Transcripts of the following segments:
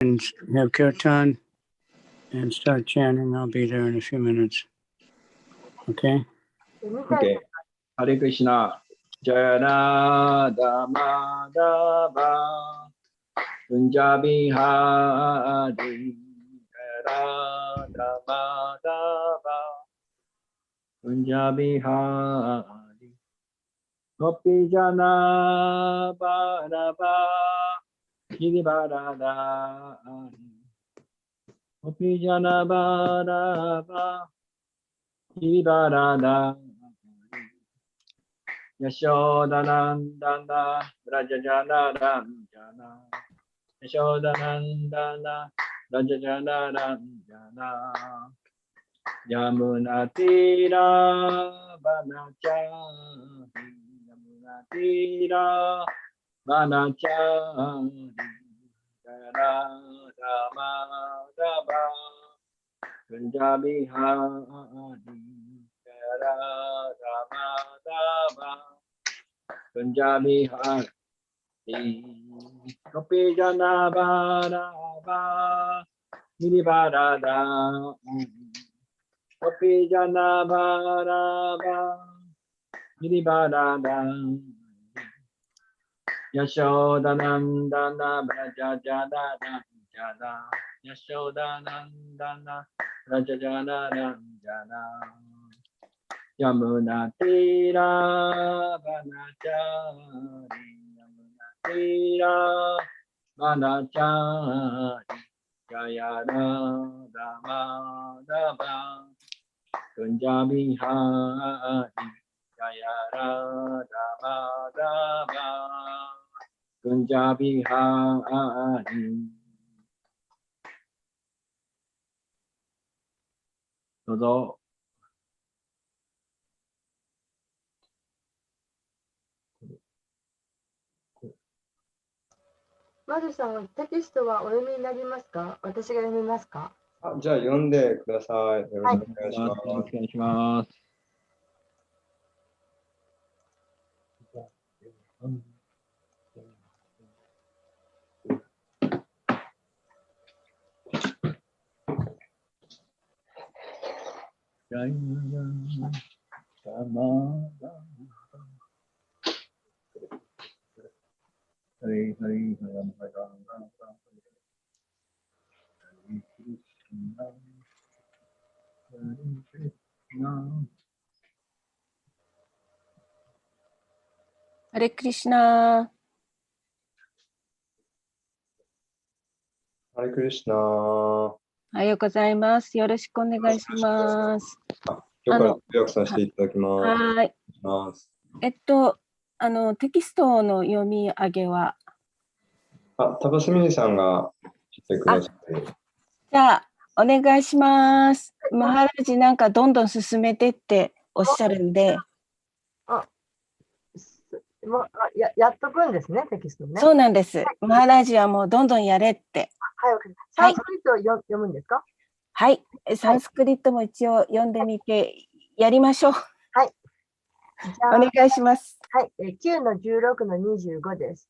and have kirtan and start chanting. I'll be there in a few minutes. Okay? Okay. Hare Krishna. Jaya Madhava Punjabi Hari Jaya Madhava Punjabi Hari Gopi Jana Bharava Girivarada Gopi Jana Bharava Girivarada Yashodanandana Rajajana Ramjana Yashodanandana Rajajana Ramjana Yamunatira Vanachari Yamunatira Vanachari Rama Rama Punjabi Hari Rama Rama Punjabi Hari Gopi Jana Bharava Girivarada Gopi Jana Bharava Girivarada Yashodanandana Brajajana Ranjana Yashodanandana Brajajana Ranjana Yamuna Tira Vanachari Yamuna Tira Vanachari Jaya Rama Rama Punjabi Hari Jaya Rama Rama Punjabi Hari どうぞ。マルさん、テキストはお読みになりますか？私が読みますか？じゃあ読んでください。よろしくお願いします。よろしくお願いします。ハレクリシナ。ハレクリシナ。おはようございます。よろしくお願いします。今日から通訳させていただきます。はい。テキストの読み上げはタバスミニさんがしてください。じゃあ、お願いします。マハラジなんかどんどん進めてっておっしゃるんで。やっとくんですね、テキストね。そうなんです。マハラジはもうどんどんやれって。はい、サンスクリットを読むんですか？はい。サンスクリットも一応読んでみてやりましょう。はい。お願いします。はい。9の16の25です。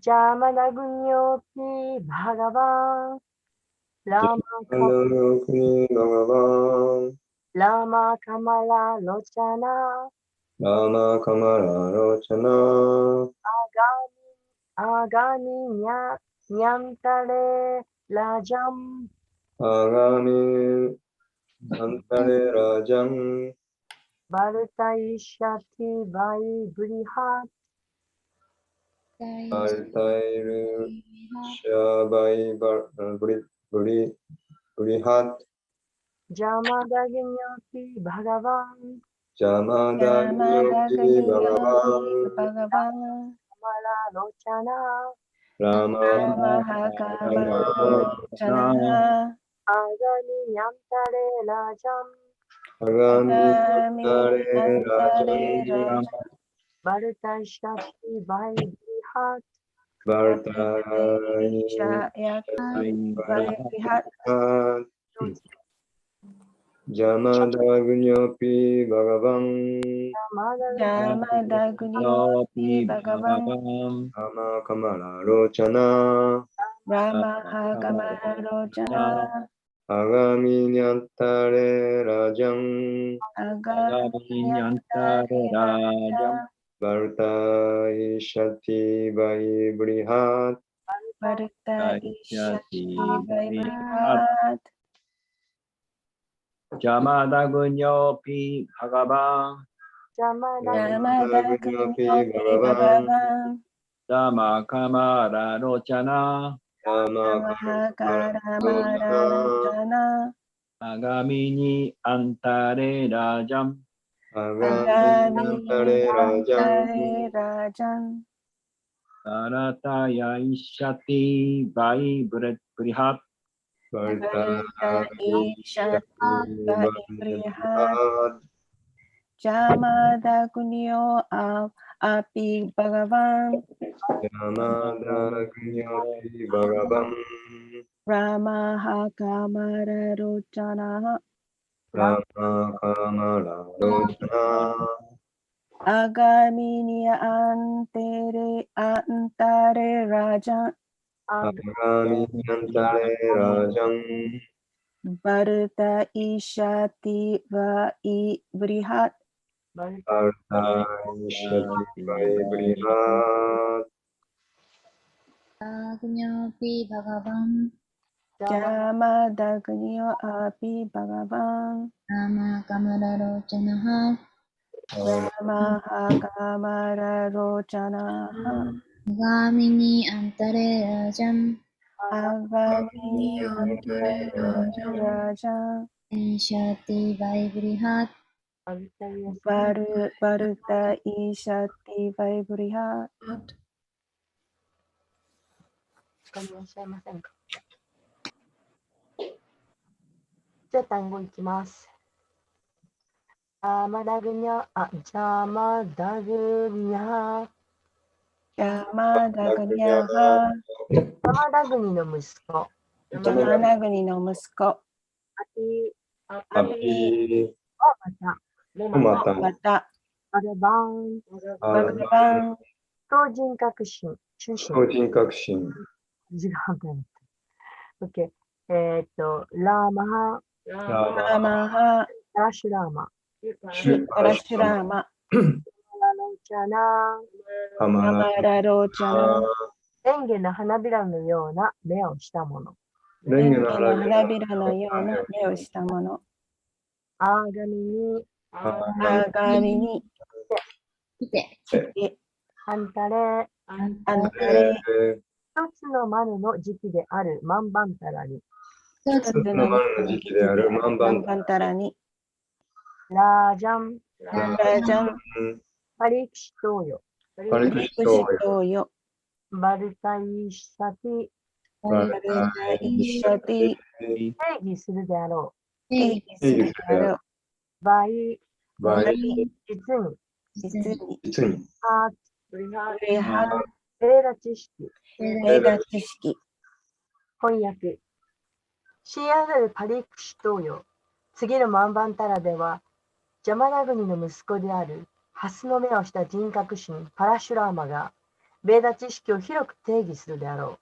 ジャマナグニョピバガバン。ラマカマラロチャナ。ラマカマラロチャナ。アガミニャンタレラジャン。アガミニャンタレラジャン。バルタイシャティバイブリハバルタイルシャバイブリハジャマダギニョピバガバン。ジャマダギニョピバガバン。カマラロチャナ。ラマハカマラロチャナ。アガミニャンタレラジャン。アガミニャンタレラジャン。バルタイシャティバイブリハバルタイシャバイブリハジャマダグニョピバガバン。ジャマダグニョピバガバン。ラマカマラロチャナ。Ramaha Kamara Rojana Agami Nyantare Rajam Agami Nyantare Rajam Bharta Ishati Vai Brihat Bharta Ishati Vaibrihat Jamadagunyopi Bhagavan Yamadagni Bhagavan Dhammakamara Rochana Mahakaramara Rojana Agamini Antare Rajam Agami Nyantare Rajam Antare Rajan Bharataya Ishati Vai Brihat Bharta Bharta Ishati Vaibrihat Brihat Jamadagunyo Api Bhagavan Yamadagnyoti Bhagavam Ramaha Kamara Rojana Rama Kamala Rojana Agami Antare Rajan Agami Nyantare Rajam Bharata Ishati Vaibrihat Bharta Ishati Vai Brihat Agnopi Bhagavan Jamadagunyo Api Bhagavan Rama Kamararocanaha Ramaha Kamara Rojana Gamini Antare Rajam Agami Antare Rajan Shati Vaibrihat Bharata Ishati Vaibrihat 他いらっしゃいませんか。じゃあ単語いきます。ジャマダグニャ、ジャマダグニャ、Jamadagunyaha ジャマダグニの息子。Jamanaguni no息子アピ、アピまた、またアルバン、Bhagavan 超人格心、中心、超人格心違う。OK。ラーマハ、ラー Ramaha ラシュラーマ、シュ Parashurama ラロチャナ、ハマラ Amara Rojana レンゲの花びらのような目をしたもの。レンゲの 花 花びらのような目をしたものアーガミに、鏡に来てハンタレ、アンタレ一つのマヌの時期であるマンバンタラに、一つ一つののマンの時期であるマンバンバンタラにラージャン、ラジャンパリクシトーヨ、パリクシトクシトヨバルタイシサティ、バルバルタイシャティ定義するであろ定義するであろうう。バイ、バイ実に、実に実にハーツ、レハベーラ知識、レダ知識翻訳。シーアルパリクシトーヨ、次のマンバンタラでは、ジャマラグニの息子であるハスの目をした人格神パラシュラーマが、ベーダ知識を広く定義するであろう。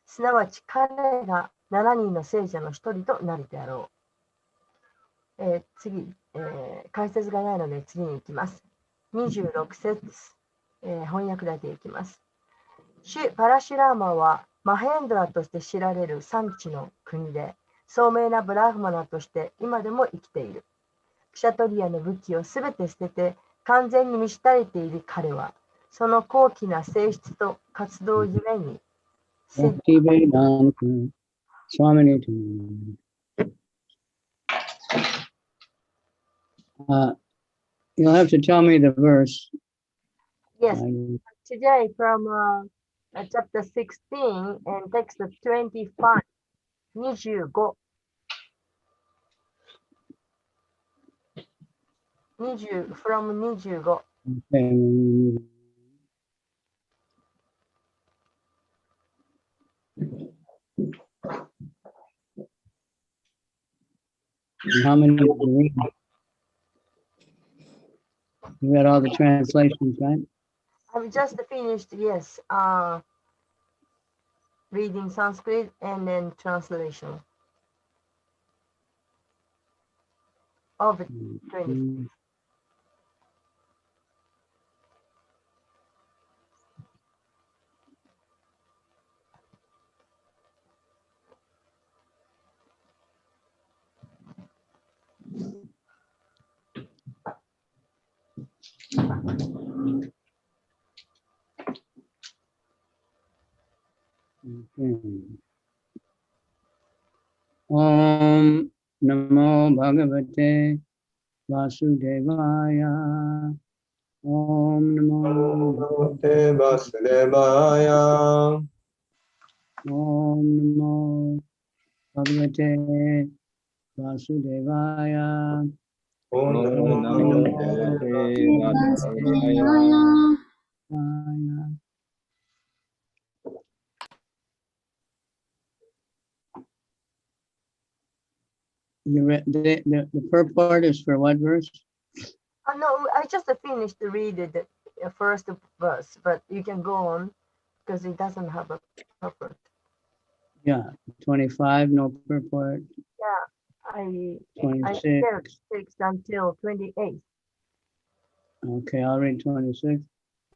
すなわち彼が7人の聖者の一人となるであろう。次、解説がないので次に行きます。26節、翻訳だけいきます。主パラシュラーマはマヘンドラとして知られる産地の国で、聡明なブラフマナとして今でも生きている。クシャトリアの武器をすべて捨てて完全に満ち足りている彼は、その高貴な性質と活動ゆえに、Bhaktivedanta Swamini. You'll have to tell me the verse. Yes, today from chapter 16 and text 25, 25. 20 from 25. Okay. And how many did you read? You read all the translations, right? I've just finished, yes. reading Sanskrit and then translation of 20. Om Namo Bhagavate Vasudevaya. Om Namo Bhagavate Vasudevaya. Om Namo Bhagavate Vasudevaya. Om Om Namo Namo Bhagavate Vasudevaya. You read the purport is for what verse? No, I just finished to read the first verse, but you can go on because it doesn't have a purport. Yeah, 25, no purport. Yeah, I 26. takes until 28. Okay, I'll read 26.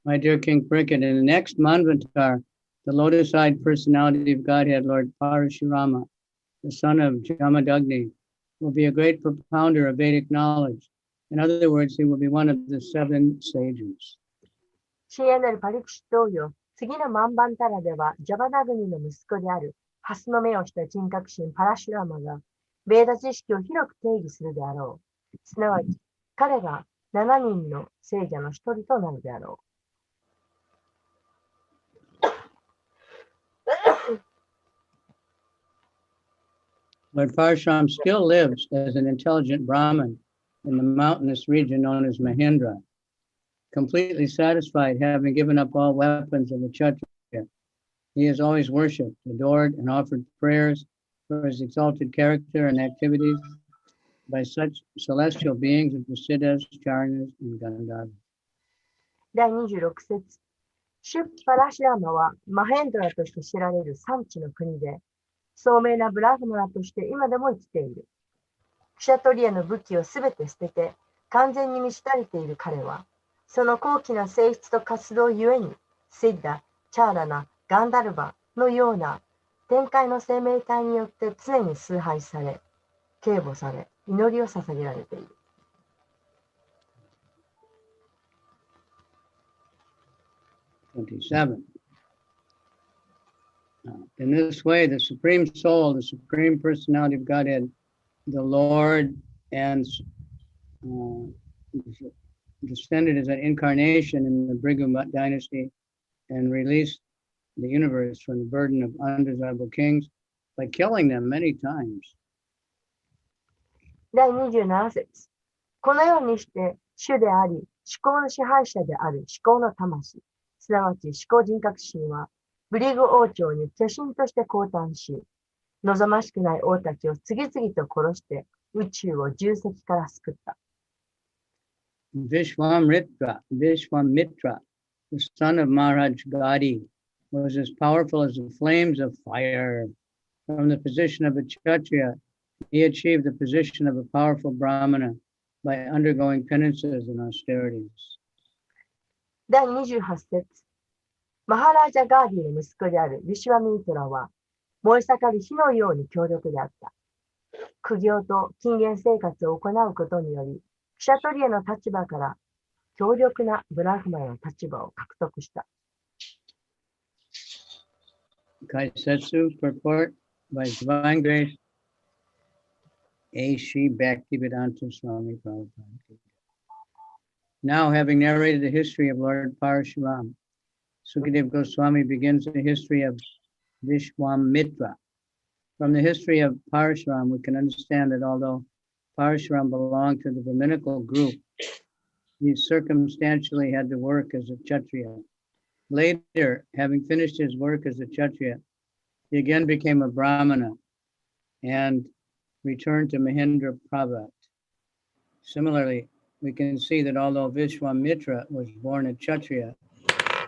My dear King Cricket, in the next Manvantar, the lotus-eyed personality of Godhead, Lord Parashurama, the son of Jamadagni, will be a great propounder of Vedic knowledge. In other words, he will be one of the 7 sages. 親愛なるパリクシュ同様、次のマンバンタラでは、ジャバナグニの息子である、ハスの目をした人格神パラシュラマが、ベーダ知識を広く定義するであろう。すなわち、彼が7人の聖者の一人となるであろう。Lord Parashuram still lives as an intelligent Brahmin in the mountainous region known as Mahendra, completely satisfied having given up all weapons of the Kshatriya. He is always worshipped, adored, and offered prayers for his exalted character and activities by such celestial beings as the Siddhas, Charanas, and Gandharvas. 第26節。シュッパラシュラマはマヘンドラとして知られる産地の国で、聡明なブラフマラとして今でも生きている。クシャトリアの武器をすべて捨てて完全に満ち足りている彼は、その高貴な性質と活動ゆえに、シッダ、チャーラナ、ガンダルバのような天界の生命体によって常に崇拝され、警護され、祈りを捧げられている。27. In this way, the Supreme Soul, the Supreme Personality of Godhead, the Lord, and descended as an incarnation in the Bhrigu dynasty and released the universe from the burden of undesirable kings by killing them many times. 第27節。このようにして主であり、思考の支配者である思考の魂、すなわち思考人格神は、ブリグ王朝に巨神として降誕し、望ましくない王たちを次々と殺して宇宙を重責から救った。Vishwamitra, the son of Maharaj Gadi, was as powerful as the flames of fire. From the position of a Kshatriya, he achieved the position of a powerful Brahmana by undergoing penances and austerities. 第28節。マハラージャ・ガーディの息子であるヴィシュワミートラは、燃え盛る火のように強力であった。苦行と禁煙生活を行うことにより、クシャトリアの立場から強力なブラフマの立場を獲得した。Kaisetsu purport by Divine Grace, A. Shri Bhaktivedanta Swami Prabhupada. Now, having narrated the history of Lord Parashuram, Sukadeva Goswami begins the history of Vishwamitra. From the history of Parashuram, we can understand that although Parashuram belonged to the Brahminical group, he circumstantially had to work as a Kshatriya. Later, having finished his work as a Kshatriya, he again became a Brahmana and returned to Mahendra Prabhat. Similarly, we can see that although Vishwamitra was born a Kshatriya,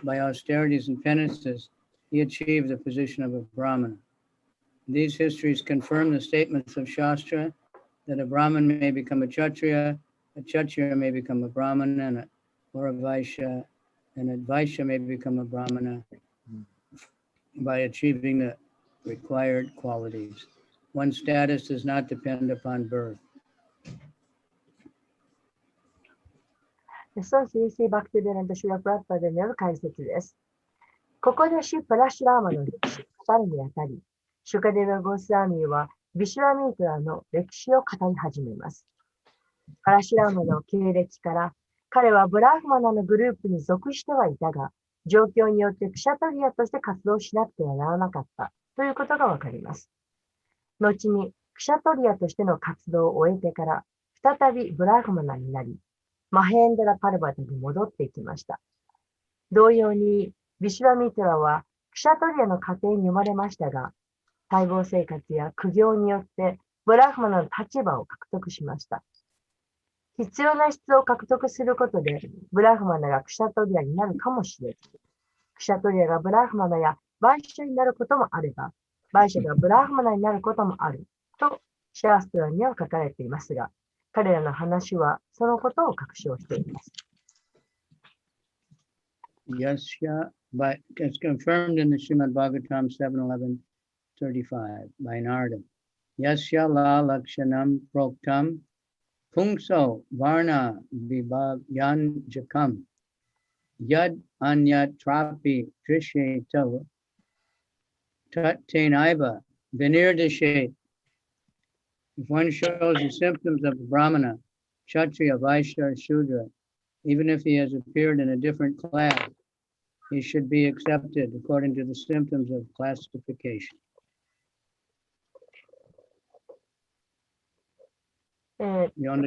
by austerities and penances, he achieved the position of a Brahmana. These histories confirm the statements of Shastra that a Brahmin may become a Kshatriya may become a Brahmana, or a Vaishya, and a Vaishya may become a Brahmana by achieving the required qualities. One's status does not depend upon birth. そうシリシー・バクティベラント・シュラ・プラッパでによる解説です。ここでシュ・プラシュラーマの歴史を語るにあたり、シュカデヴァ・ゴスワミーはビシュラミートラの歴史を語り始めます。パラシュラーマの経歴から、彼はブラフマナのグループに属してはいたが、状況によってクシャトリアとして活動しなくてはならなかったということがわかります。後にクシャトリアとしての活動を終えてから、再びブラフマナになり、マヘンダラ・パルバタに戻っていきました。同様に、ビシュラミトラはクシャトリアの家庭に生まれましたが、細胞生活や苦行によってブラフマナの立場を獲得しました。必要な質を獲得することで、ブラフマナがクシャトリアになるかもしれず、クシャトリアがブラフマナやバイシャになることもあれば、バイシャがブラフマナになることもあると、シャーストラには書かれていますが、彼らの話はそのことを確証しています。Yasya, but it's confirmed in the Srimad Bhagavatam 7:11-35 by Narada. Yasya la lakshanam proktam pungso varna vibhavyan jakam yad anyat trapi drisheto tattenaiva vinirdishet. If one shows the symptoms of a Brahmana, Kshatriya, Vaishya, or Shudra, even if he has appeared in a different class, he should be accepted according to the symptoms of classification. 人の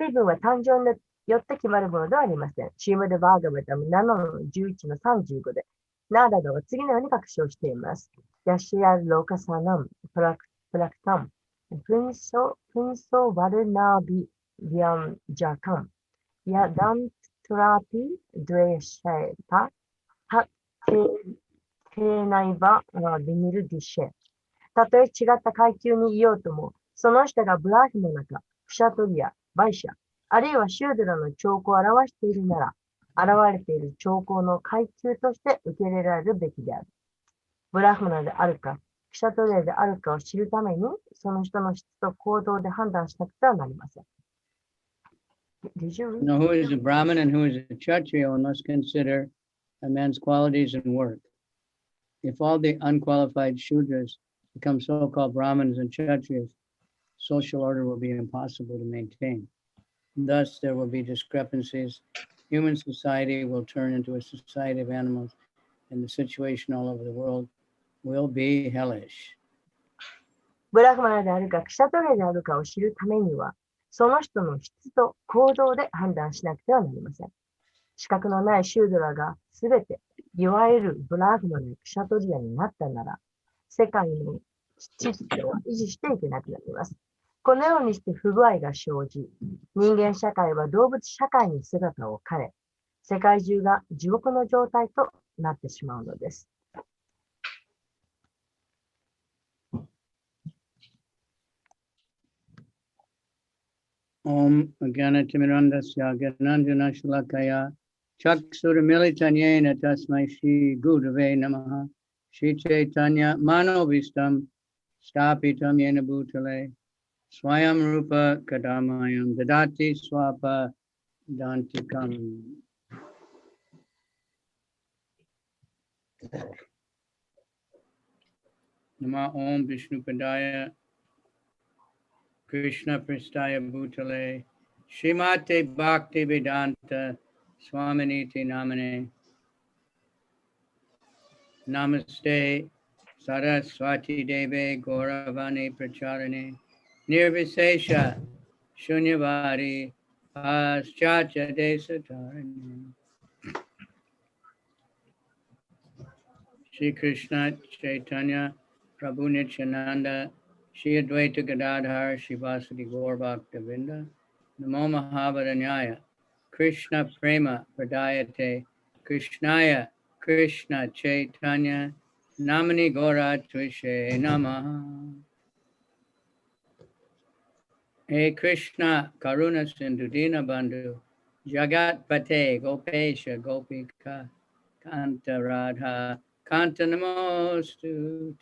身分は誕生によって決まるものではありません。シーマド・バーガバタム7の11の35で、ナーダダは次のように確証しています。ヤシヤ・ローカサナム、プラクタム、プンソ・ワルナビ・ビアン・ジャカン、ヤダン・トラピ・ドレシェタ、タ・テナイバ・ビニル・ディシェ。たとえ違った階級にいようとも、その人がブラヒモナか、クシャトリア、バイシャ、あるいはシュードラの兆候を表しているなら、現れている兆候の階級として受け入れられるべきである。ブラフマナであるか、クシャトリアであるかを知るために、その人の質と行動で判断しなくてはなりません。Now, who is a Brahmin and who is a Kshatriya, one must consider a man's qualities and work. If all the unqualified Shudras become so-called Brahmins and Kshatriyas, social order will be impossible to maintain. Thus, there will be discrepancies. Human society will turn into a society of animals, and the situation all over the world will be hellish. ブラフマナであるか、クシャトリアであるかを知るためには、その人の質と行動で判断しなくてはなりません。資格のないシュードラがすべて、いわゆるブラフマナやクシャトリアになったなら、世界の秩序を維持していけなくなります。このようにして不具合が生じ、人間社会は動物社会に姿を変え、世界中が地獄の状態となってしまうのです。Om Gyanatimirandasya Gyananjana Shalakaya Chaksuramilitanyena Tasmai Shri Gurave Namaha Shri Chaitanya Manovistam Stapitam Yena Bhutale Swayam Rupa Kadamayam Dadati Swapa Dantikam. Nama Om Vishnupadaya Krishna Pristaya Bhutale Srimate Bhakti Vedanta Swaminiti Namane Namaste Saraswati Deve Gauravani Pracharane Nirvisesha Shunyavadi Paschatya Desatarane Shri Krishna Chaitanya Prabhu Nityananda Shri Advaita Gadadhar Shivasati Gaur Bhaktavinda Namo Mahabharanyaya Krishna Prema Pradayate Krishnaya Krishna Chaitanya Namani Gora Tvishe Namaha. Hey Krishna Karuna Sindhu Dina Bandhu Jagat Pate Gopesha Gopika Kanta Radha Kanta Namostute.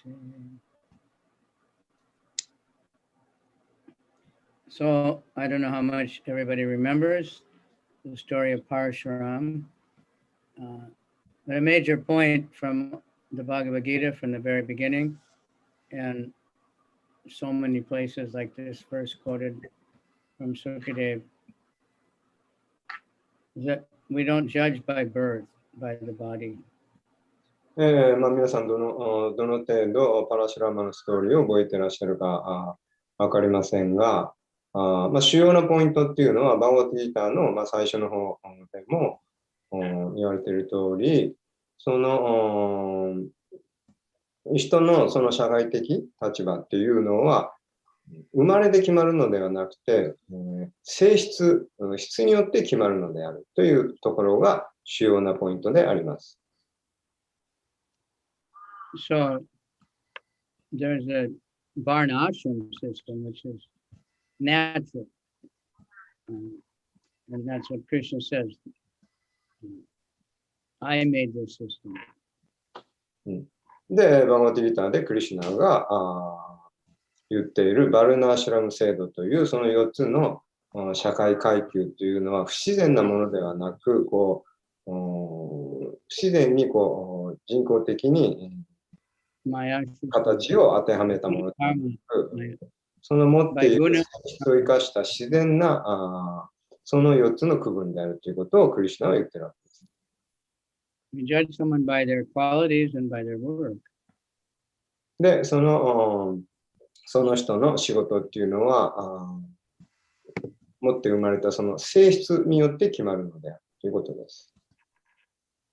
So I don't know how much everybody remembers the story of Parshuram, but a major point from the Bhagavad Gita from the very beginning, and so many places like this verse quoted from Sukadev, is that we don't judge by birth, by the body. 皆さんどの程度パラシュラマのストーリーを覚えてらっしゃるかわかりませんが、主要なポイントっていうのは、バーガードギーターの最初の方でも言われている通り、その人のその社会的立場っていうのは、生まれで決まるのではなくて、性質によって決まるのであるというところが主要なポイントであります。So there's a Varnashram system, which is natural. And that's what Krishna says. I made this system. で、バーガードギーターでクリシュナが言っているバルナーシュラム制度というその4つの社会階級というのは不自然なものではなく、不自然に人工的に形を当てはめたものではなく、その持っている性質を生かした自然なその4つの区分であるということをクリシュナは言っているわけです。You judge someone by their qualities and by their work. で、その人の仕事っていうのは持って生まれたその性質によって決まるのであるということです。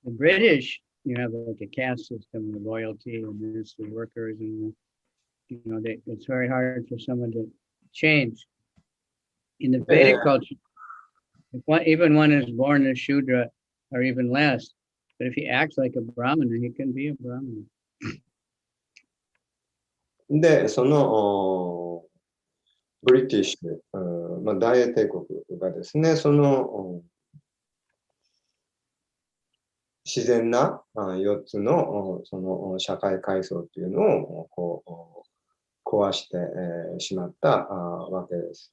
The British, you have like a caste system, the loyalty, and there's the workers, and it's very hard for someone to change. In the Vedic culture, even one is born a Shudra or even less, but if he acts like a Brahmana, he can be a Brahmana. で、そのブリティッシュ、大英帝国がですね、その自然な4つのその社会階層というのを壊してしまったわけです。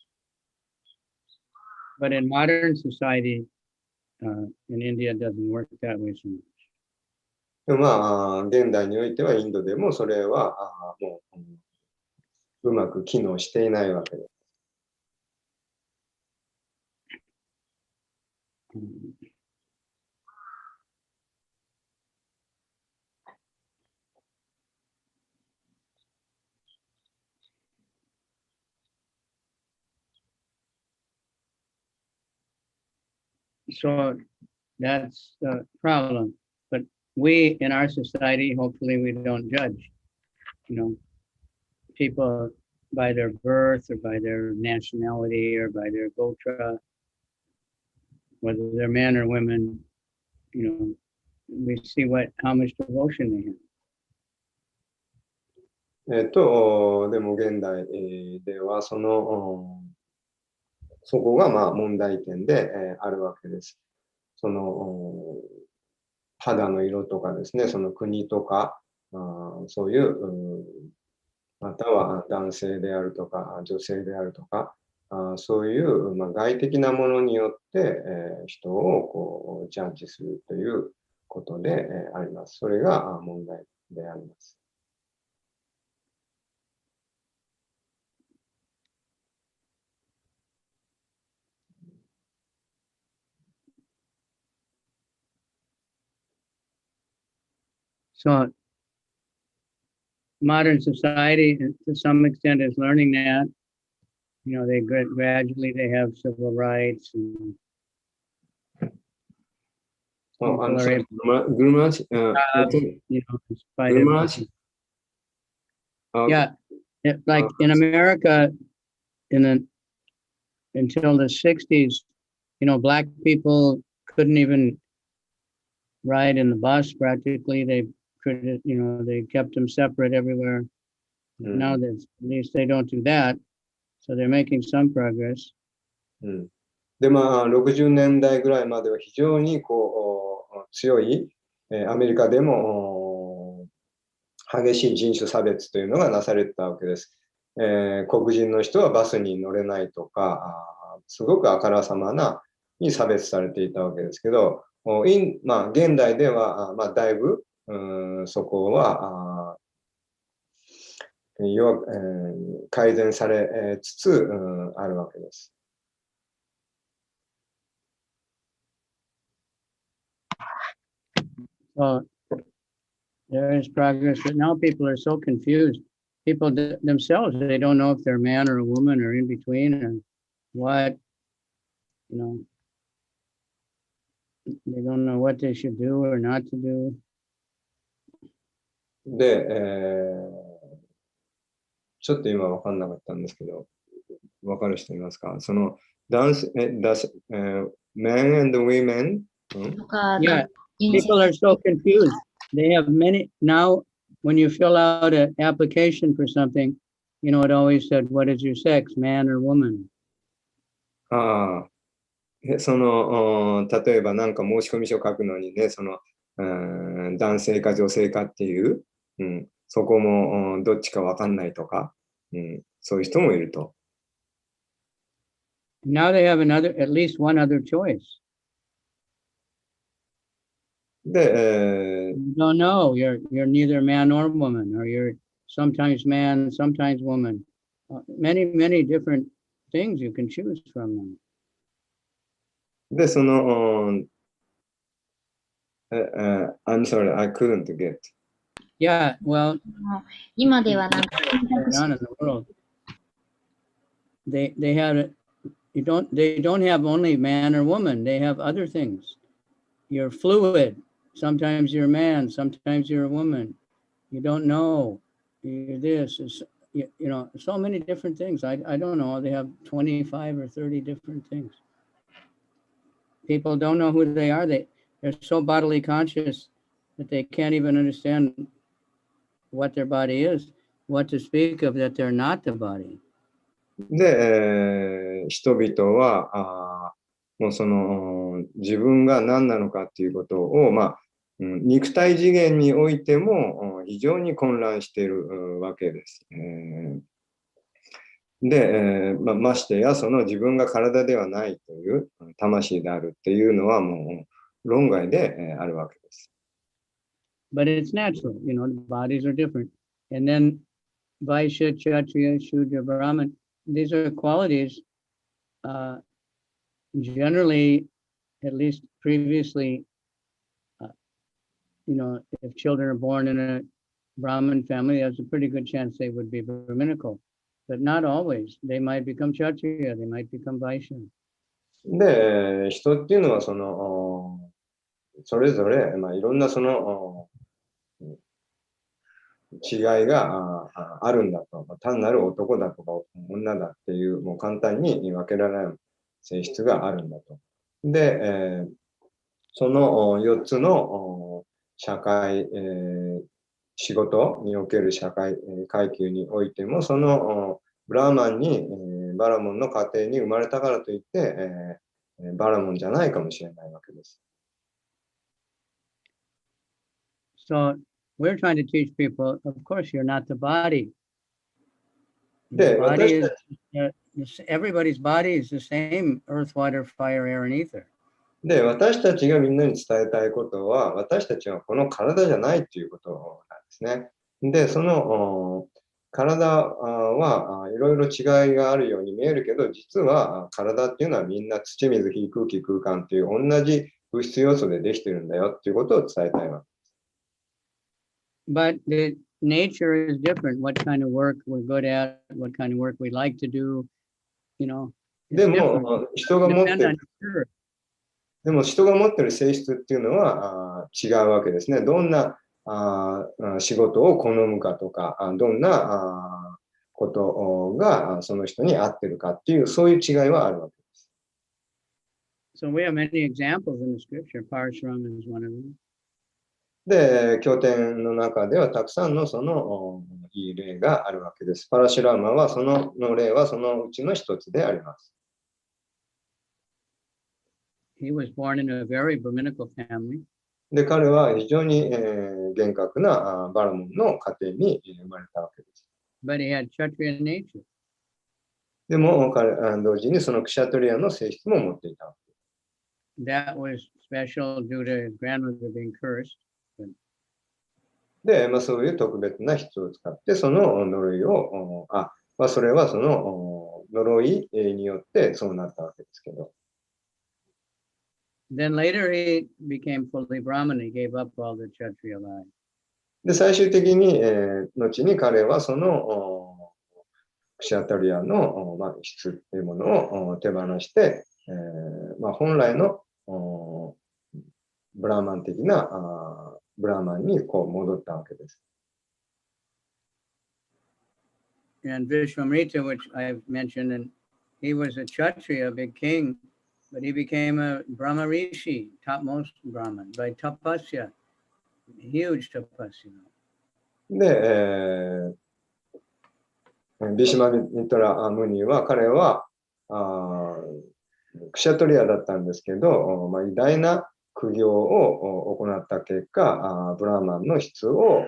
But in modern society, in India, it doesn't work that way so much. でも現代においてはインドでもそれはもううまく機能していないわけです。So that's the problem. But we in our society, hopefully we don't judge, people by their birth or by their nationality or by their gotra, whether they're men or women, we see how much devotion they have. でも現代ではそこが問題点であるわけです。その肌の色とかですね、その国とか、そういうまたは男性であるとか女性であるとか、そういう外的なものによって人をジャッジするということであります。それが問題であります。So modern society, to some extent, is learning that. They gradually they have civil rights. And I'm sorry, Gurumaharaj. Gurumaharaj? Yeah, like in America, until the 60s, black people couldn't even ride in the bus practically. They they kept them separate everywhere. Now that at least they don't do that, so they're making some progress. で、60年代ぐらいまでは非常に強い、アメリカでも激しい人種差別というのがなされてたわけです。黒人の人はバスに乗れないとか、すごくあからさまに差別されていたわけですけど、現代では、だいぶそこは改善されつつあるわけです。So there is progress, but now people are so confused. People themselves, they don't know if they're a man or a woman or in between or what, they don't know what they should do or not to do. で、ちょっと今分かんなかったんですけど、分かる人いますか？そのmen and women? Yeah, people are so confused. They have many, now when you fill out an application for something, it always said, what is your sex, man or woman? 例えばなんか申し込み書書くのにね、男性か女性かっていう、そこもどっちか分かんないとか、そういう人もいると。Now they have at least one other choice. で、you don't know. You're neither man nor woman, or you're sometimes man, sometimes woman. Many, many different things you can choose from them. で、I'm sorry, I couldn't get. Yeah, well, 今ではなんか on in the world. They don't have only man or woman. They have other things. You're fluid. Sometimes you're a man, sometimes you're a woman. You don't know. You're this. So many different things. I don't know. They have 25 or 30 different things. People don't know who they are. They're so bodily conscious that they can't even understand what their body is, what to speak of that they're not the body. で、人々はもう自分が何なのかっていうことを、肉体次元においても非常に混乱しているわけです。で、ましてやその自分が体ではないという魂であるっていうのはもう論外であるわけです。But it's natural, the bodies are different. And then Vaishya, Kshatriya, Shudra, Brahman, these are qualities generally, at least previously, if children are born in a Brahmin family, there's a pretty good chance they would be Brahminical. But not always. They might become Kshatriya, they might become Vaishya. で、人っていうのはそれぞれ、いろんな違いがあるんだと。単なる男だとか女だっていう、もう簡単に分けられない性質があるんだと。で、その4つの社会、仕事における社会階級においても、そのブラーマンに、バラモンの家庭に生まれたからといって、バラモンじゃないかもしれないわけです。So we're trying to teach people, of course, you're not the body. The body is, everybody's body is the same, earth, water, fire, air, and ether. で、私たちがみんなに伝えたいことは、私たちはこの体じゃないということなんですね。で、その体はいろいろ違いがあるように見えるけど、実は体っていうのはみんな土、水、火、空気、空間っていう同じ物質要素でできてるんだよっていうことを伝えたいわけです。But the nature is different. What kind of work we're good at, what kind of work we like to do, でも、人が持ってる性質っていうのは違うわけですね。どんな仕事を好むかとか、どんなことがその人に合ってるかっていう、そういう違いはあるわけです。So we have many examples in the scripture. Parashuram is one of them. で、経典の中ではたくさんのそのいい例があるわけです。パラシュラーマはその例はそのうちの一つであります。He was born in a very Brahminical family. で、彼は非常に、厳格なバラモンの家庭に生まれたわけです。But he had Kshatriya nature. でも同時にそのクシャトリアの性質も持っていたわけです。That was special due to his grandmother being cursed. で、そういう特別な筆を使って、その呪いを、それはその呪いによってそうなったわけですけど。Then later he became fully Brahmin. He gave up all the Kshatriya life. で、最終的に、後に彼はそのクシャトリアの、質っていうものを手放して、本来のブラーマン的なブラーマンにこう戻ったわけです。And Vishwamrita, which I've mentioned, and he was a Kshatriya, a big king, but he became a Brahma Rishi, topmost Brahmin, by tapasya, huge tapasya. で、ビシマミトラ・ムニは彼はクシャトリアだったんですけど、偉大な苦行を行った結果、ブラーマンの質を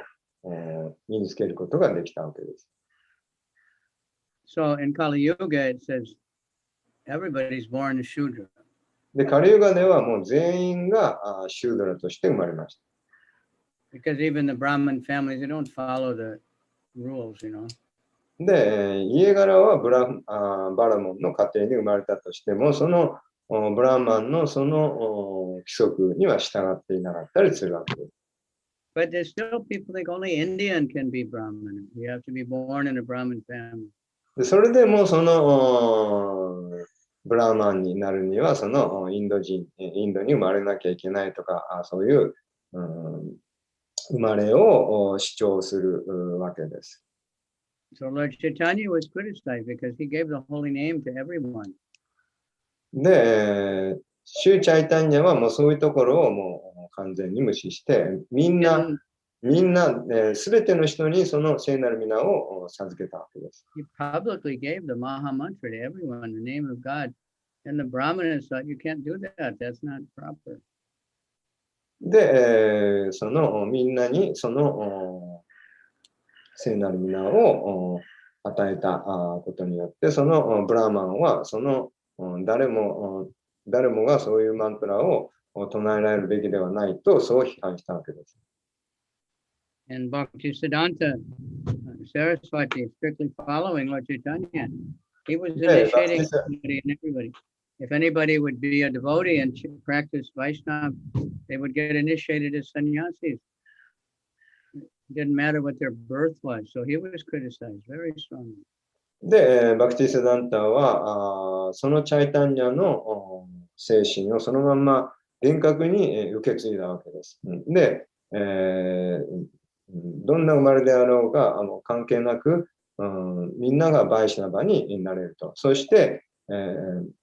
身につけることができたわけです。So in Kali Yuga, it says everybody's born a Shudra. で、カリユガではもう全員がシュードラとして生まれました。Because even the Brahmin families, they don't follow the rules, you know. で、家柄はバラモンの家庭に生まれたとしても、そのブラーマンのその規則には従っていなかったりするわけです。But there's still people think only Indian can be Brahmin. You have to be born in a Brahmin family. でそれでもそのブラーマンになるにはそのインドに生まれなきゃいけないとか、そういう、生まれを主張するわけです。So Lord Chaitanya was criticized because he gave the holy name to everyone. で、シューチャイタンニャはもうそういうところをもう完全に無視して、みんな、すべての人にその聖なる皆を授けたわけです。He publicly gave the Maha Mantra to everyone, the name of God. And the Brahmanas thought, you can't do that. That's not proper. で、そのみんなにその聖なる皆を与えたことによって、そのブラーマンはその誰もがそういうマントラを唱えられるべきではないと、そう批判したわけです。And Bhaktisiddhanta Saraswati, strictly following Lord Chaitanya, he was initiating somebody and everybody. If anybody would be a devotee and practice Vaishnava, they would get initiated as sannyasis. It didn't matter what their birth was. So he was criticized very strongly. で、バクティ・セダンタはそのチャイタンニャの精神をそのまま厳格に受け継いだわけです。で、どんな生まれであろうが関係なく、みんながバイシナバになれると。そして、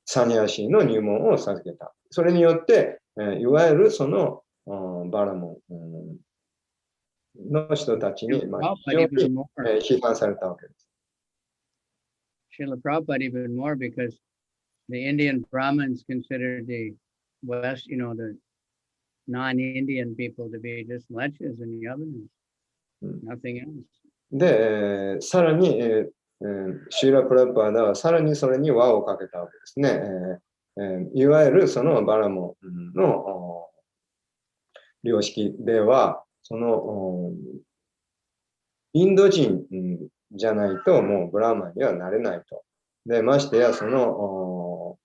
サニアシーの入門を授けた。それによって、いわゆるそのバラモンの人たちに、非常に批判されたわけです。Srila Prabhupada even more because the Indian Brahmins considered the West, you know, the non-Indian people to be just lechas and yavanas, nothing else. で、さらに、シーラ・プラブパーダはさらにそれに輪をかけたわけですね。いわゆるそのバラモンの良識では、そのインド人じゃないともうブラーマンにはなれないと。で、ましてやその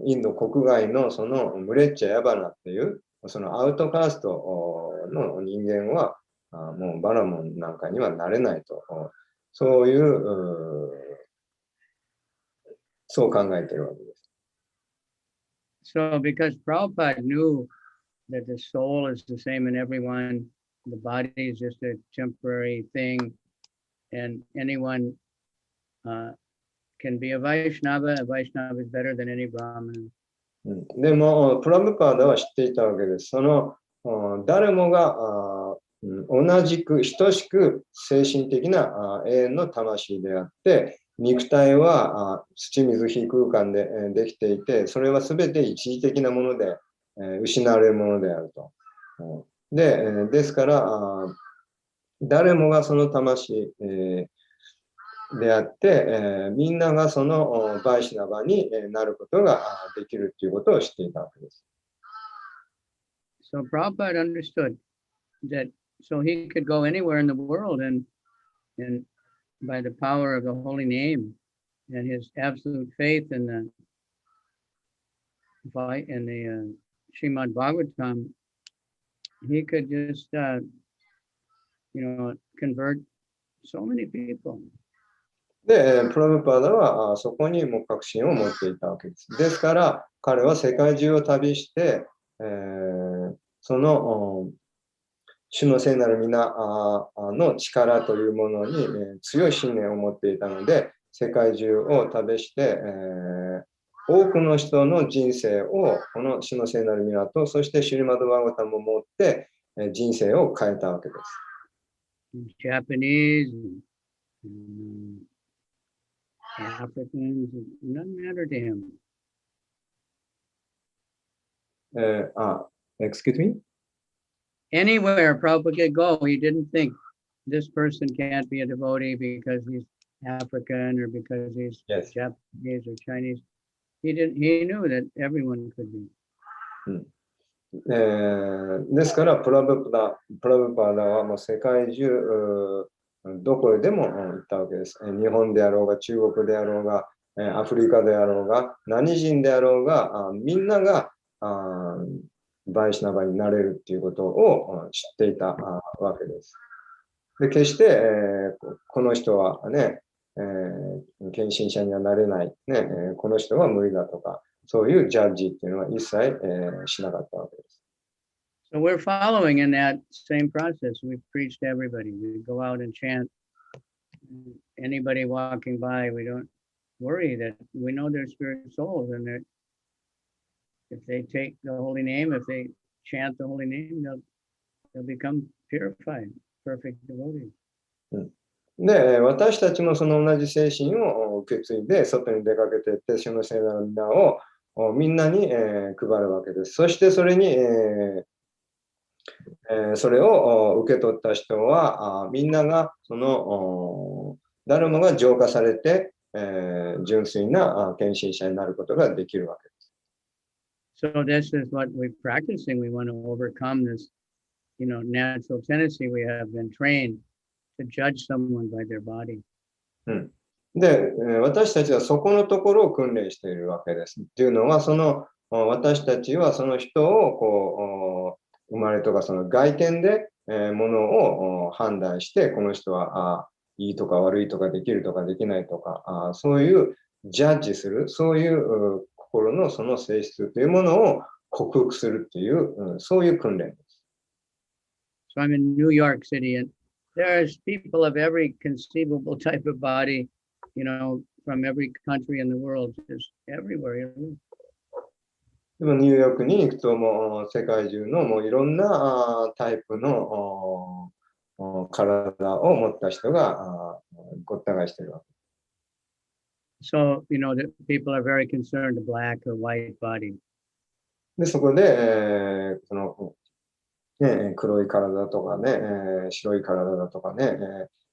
インド国外のそのムレッチャ・ヤバナっていうそのアウトカーストの人間はもうバラモンなんかにはなれないと。そういう、そう考えているわけです。So because Prabhupada knew that the soul is the same in everyone, the body is just a temporary thing, and anyone can be a Vaishnava. A Vaishnava is better than any Brahman. でも、プラブパーダは知っていたわけです。その誰もが同じく等しく精神的な永遠の魂であって、肉体は土水火空間でできていて、それは全て一時的なもので失われるものであると。ですから、誰もがその魂であって、みんながそのバイシナバになることができるということを知っていたわけです。So Prabhupada understood that so he could go anywhere in the world and by the power of the holy name and his absolute faith in the Srimad Bhagavatam, he could just convert so many people. で、プラブパーダはそこにもう確信を持っていたわけです。ですから、彼は世界中を旅して、その主の聖なる皆の力というものに強い信念を持っていたので、世界中を旅して、多くの人の人生をこの主の聖なる皆と、そしてシュリマドバーガタも持って人生を変えたわけです。Japanese, Africans, none matter to him. Excuse me? Anywhere Prabhupada could go, he didn't think this person can't be a devotee because he's African or because he's Japanese or Chinese. He knew that everyone could be. ですから、プラブパーダはもう世界中どこへでも行ったわけです。日本であろうが、中国であろうが、アフリカであろうが、何人であろうが、みんながバイシナバになれるっていうことを知っていたわけです。で、決して、この人はね、献身者にはなれない、ね、この人は無理だとか、そういうジャッジっていうのは一切、しなかったわけです。So we're following in that same process. We preach to everybody. We go out and chant. Anybody walking by, we don't worry that we know they're spirit souls and that if they take the holy name, if they chant the holy name, they'll become purified, perfect devotees. で、私たちもその同じ精神を受け継いで、外に出かけていって、主の聖なる皆をみんなに、配るわけです。そしてそれに、それを受け取った人は、みんなが誰もが浄化されて、純粋な献身者になることができるわけです。So this is what we're practicing. We want to overcome this, natural tendency we have been trained to judge someone by their body. で、私たちはそこのところを訓練しているわけです。っていうのは、私たちはその人を生まれとかその外見で、ものを判断して、この人はいいとか悪いとかできるとかできないとか、そういうジャッジする、そういう心のその性質というものを克服するっていう、そういう訓練です。So I'm in New York City and there's people of every conceivable type of body, from every country in the world, just everywhere. でもニューヨークに行くともう世界中のもういろんなタイプの体を持った人がごった返しているわけ。So, the people are very concerned with black or white body. で、そこで、黒い体とかね、白い体だとかね、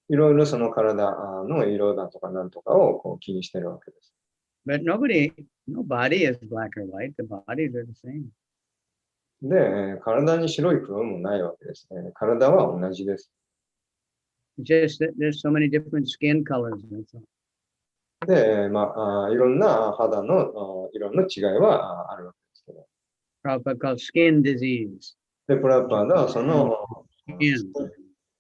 いろいろその体の色だとかなんとかを気にしてるわけです。But no body is black or white. The bodies are the same. で、体に白い黒もないわけですね。体は同じです。Just that there's so many different skin colors. That's all. で、いろんな肌の色の違いはあるわけですけど。Prabhupada called skin disease. で、プラパーダはその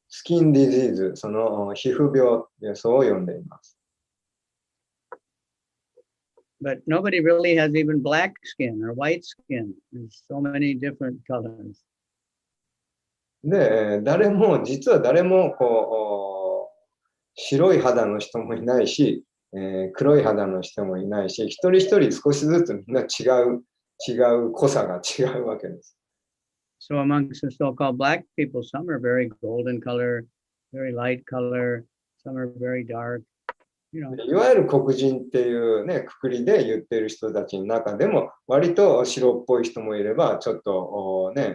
スキンディジーズ、その皮膚病、そう呼んでいます。But nobody really has even black skin or white skin. There's so many different colors. で、実は誰も白い肌の人もいないし、黒い肌の人もいないし、一人一人少しずつみんな違う濃さが違うわけです。So amongst the so-called black people, some are very golden color, very light color, some are very dark. You know, いわゆる黒人っていうね、くくりで言ってる人たちの中でも、割と白っぽい人もいれば、ちょっとね、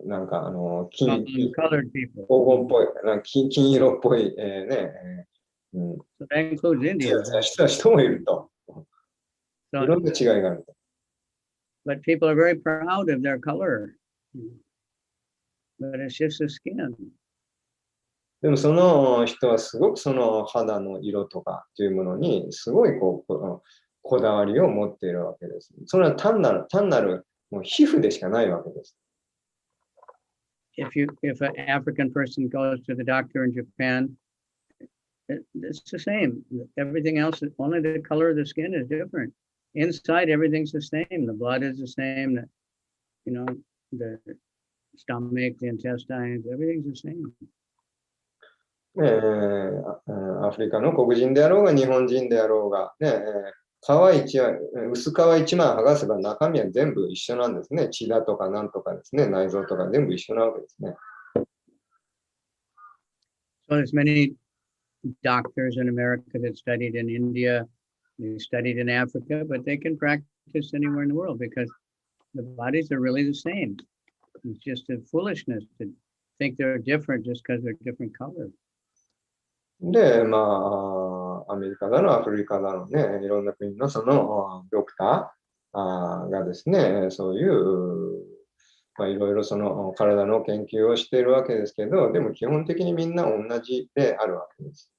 なんかcolored people. 黄金っぽい、金色っぽい、ね、So that includes Indians. した人もいると。い So, ろんな違いがあると。but people are very proud of their color. But it's just the skin. でもその人はすごくその肌の色とかっていうものにすごいこだわりを持っているわけです。それは単なるもう皮膚でしかないわけです。If an African person goes to the doctor in Japan, it's the same. Everything else, only the color of the skin is different. Inside, everything's the same. The blood is the same. The stomach, the intestines, everything's the same. アフリカの黒人であろうが日本人であろうが、薄皮一枚剥がせば中身は全部一緒なんですね。血だとかなんとかですね、内臓とか全部一緒なわけですね。So there's many doctors in America that studied in India, they studied in Africa, but they can practice anywhere in the world because the bodies are really the same. It's just a foolishness to think they're different just because they're different colors. で、アメリカだの、アフリカだのね、いろんな国のそのドクターがですね、そういう、いろいろその体の研究をしているわけですけど、でも基本的にみんな同じであるわけです。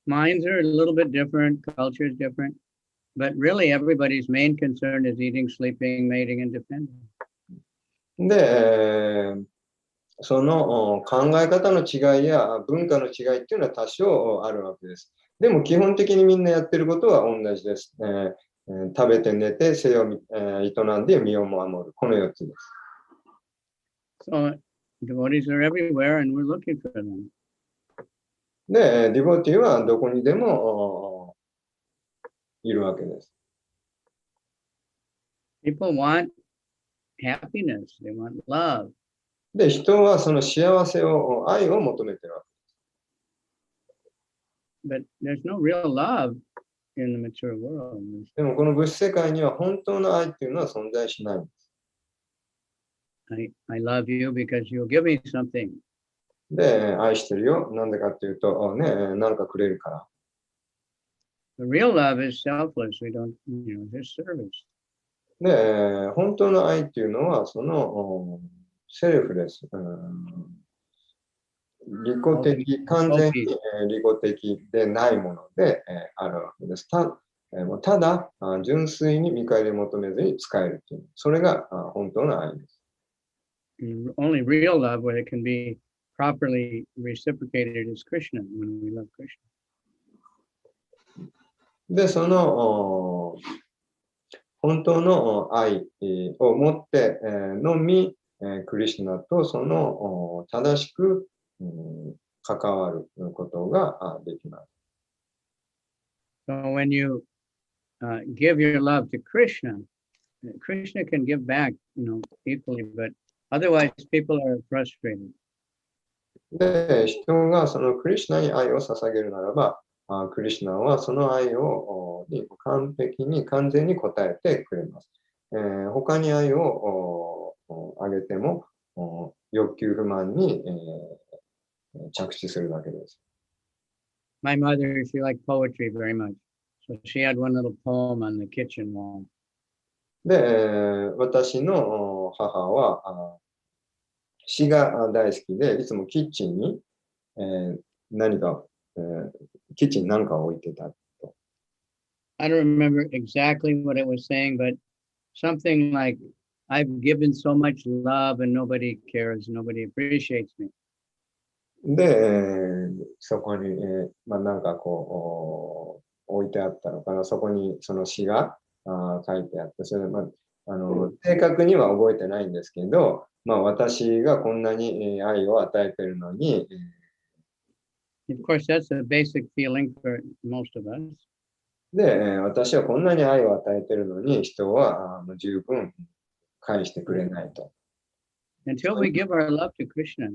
Minds are a little bit different, culture is different, but really everybody's main concern is eating, sleeping, mating, and defending. で、その考え方の違いや文化の違いっていうのは多少あるわけです。でも基本的にみんなやってることは同じです。食べて寝て生を営んで身を守る。この4つです。So devotees are everywhere and we're looking for them. で、ディボティはどこにでもいるわけです。People want happiness, they want love. で、人はその幸せを、愛を求めているわけです。But there's no real love in the mature world. でもこの物質世界には本当の愛っていうのは存在しないんです。I love you because you'll give me something. で、愛してるよ。なんでかっていうと、なんかくれるから。The real love is selfless. We don't, just service. で、本当の愛っていうのは、そのセルフレス、利己的、完全に利己的でないものであるわけです。ただ、純粋に見返りを求めずに使えるという、それが本当の愛です。Only real love, where it can be properly reciprocated, is Krishna, when we love Krishna. で、その本当の愛を持ってのみ、クリシュナとその正しく関わることができます。So when you give your love to Krishna, Krishna can give back, equally, but otherwise people are frustrated. で、人がそのクリシュナに愛を捧げるならば、クリシュナはその愛を完璧に完全に応えてくれます。他に愛をあげても欲求不満に着地するだけです。My mother, she liked poetry very much. So she had one little poem on the kitchen wall. で、私の母は詩が大好きで、いつもキッチンにキッチンに何かを置いてたと。I don't remember exactly what it was saying, but something like, I've given so much love and nobody cares, nobody appreciates me. で、そこに、なんかこう置いてあったのかな、そこにその詩が書いてあって、それで、正確には覚えてないんですけど、私がこんなに愛を与えているのに、Of course, that's a basic feeling for most of us. で、私はこんなに愛を与えているのに、人は十分返してくれないと。Until we give our love to Krishna,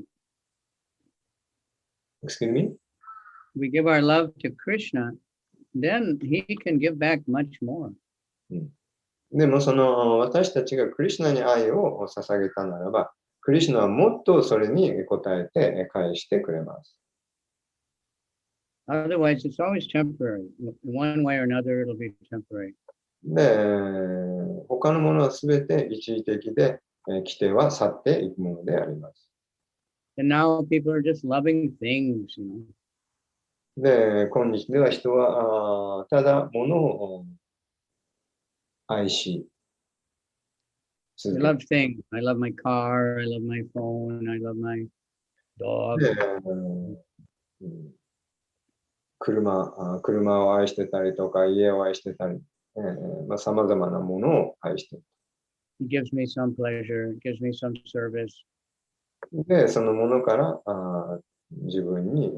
Excuse me? we give our love to Krishna, then he can give back much more. でもその私たちがクリシュナに愛を捧げたならば、クリシュナはもっとそれに応えて返してくれます。Otherwise, it's always temporary. One way or another, it'll be temporary. で、他のものはすべて一時的で、規定は去っていくものであります。And now people are just loving things, you know. で、今日では人はただ物を愛し I 続け love things. I love my car. I love my phone. I love my dog. で、車を愛してたりとか、家を愛してたり、さまざまなものを愛している。It gives me some pleasure. It gives me some service. で、そのものから自分に、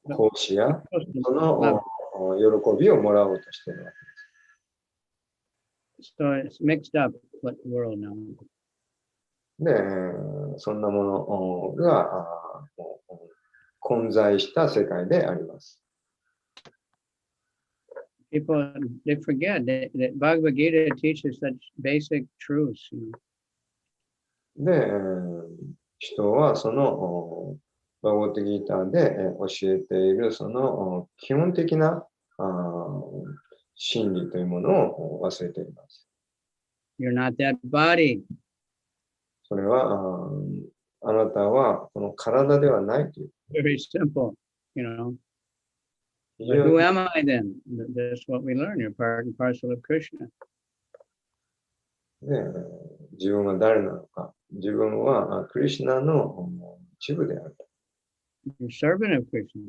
奉仕やその喜びをもらおうとしているわけです。So it's mixed up world now. で、そんなものが混在した世界であります。People, they forget that Bhagavad Gita teaches such basic truths. You know? で、人はそのバガバットギーターで教えているその基本的な真理というものを忘れています。You're not that body. それはあなたはこの体ではないという。Very simple, you know. 非 But 常 who に am I then? That's what we learn. You're part and parcel of Krishna. ね、自分は誰なのか。自分はクリシュナの一部である。You're servant of Krishna.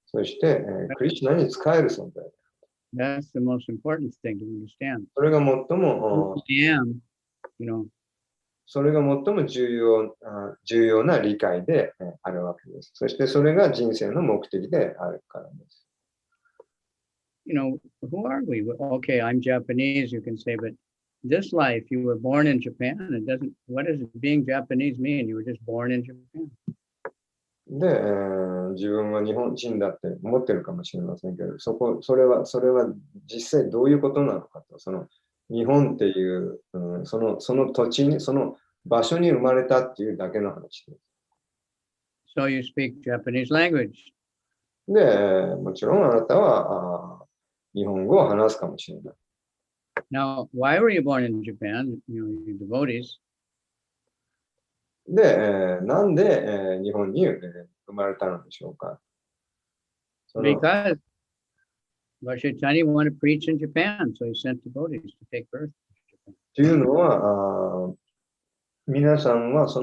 そして、クリシュナに仕える存在。That's the most important thing to understand. それが最も I am, you know. それが最も重要な理解であるわけです。そしてそれが人生の目的であるからです。You know, who are we? Okay, I'm Japanese, you can say, but this life, you were born in Japan. It doesn't, what does being Japanese mean? You were just born in Japan. で、自分は日本人だって思ってるかもしれませんけど、それは実際どういうことなのかと、その日本っていう、その土地に、その場所に生まれたっていうだけの話です。So you speak Japanese language. で、もちろんあなたは日本語を話すかもしれない。Now, why were you born in Japan? You know, you devotees. で、なんで、日本に、生まれたのでしょうか。Because Vaishnavi wanted to preach in Japan, so he sent devotees to take birth in Japan. というのは、皆さんが日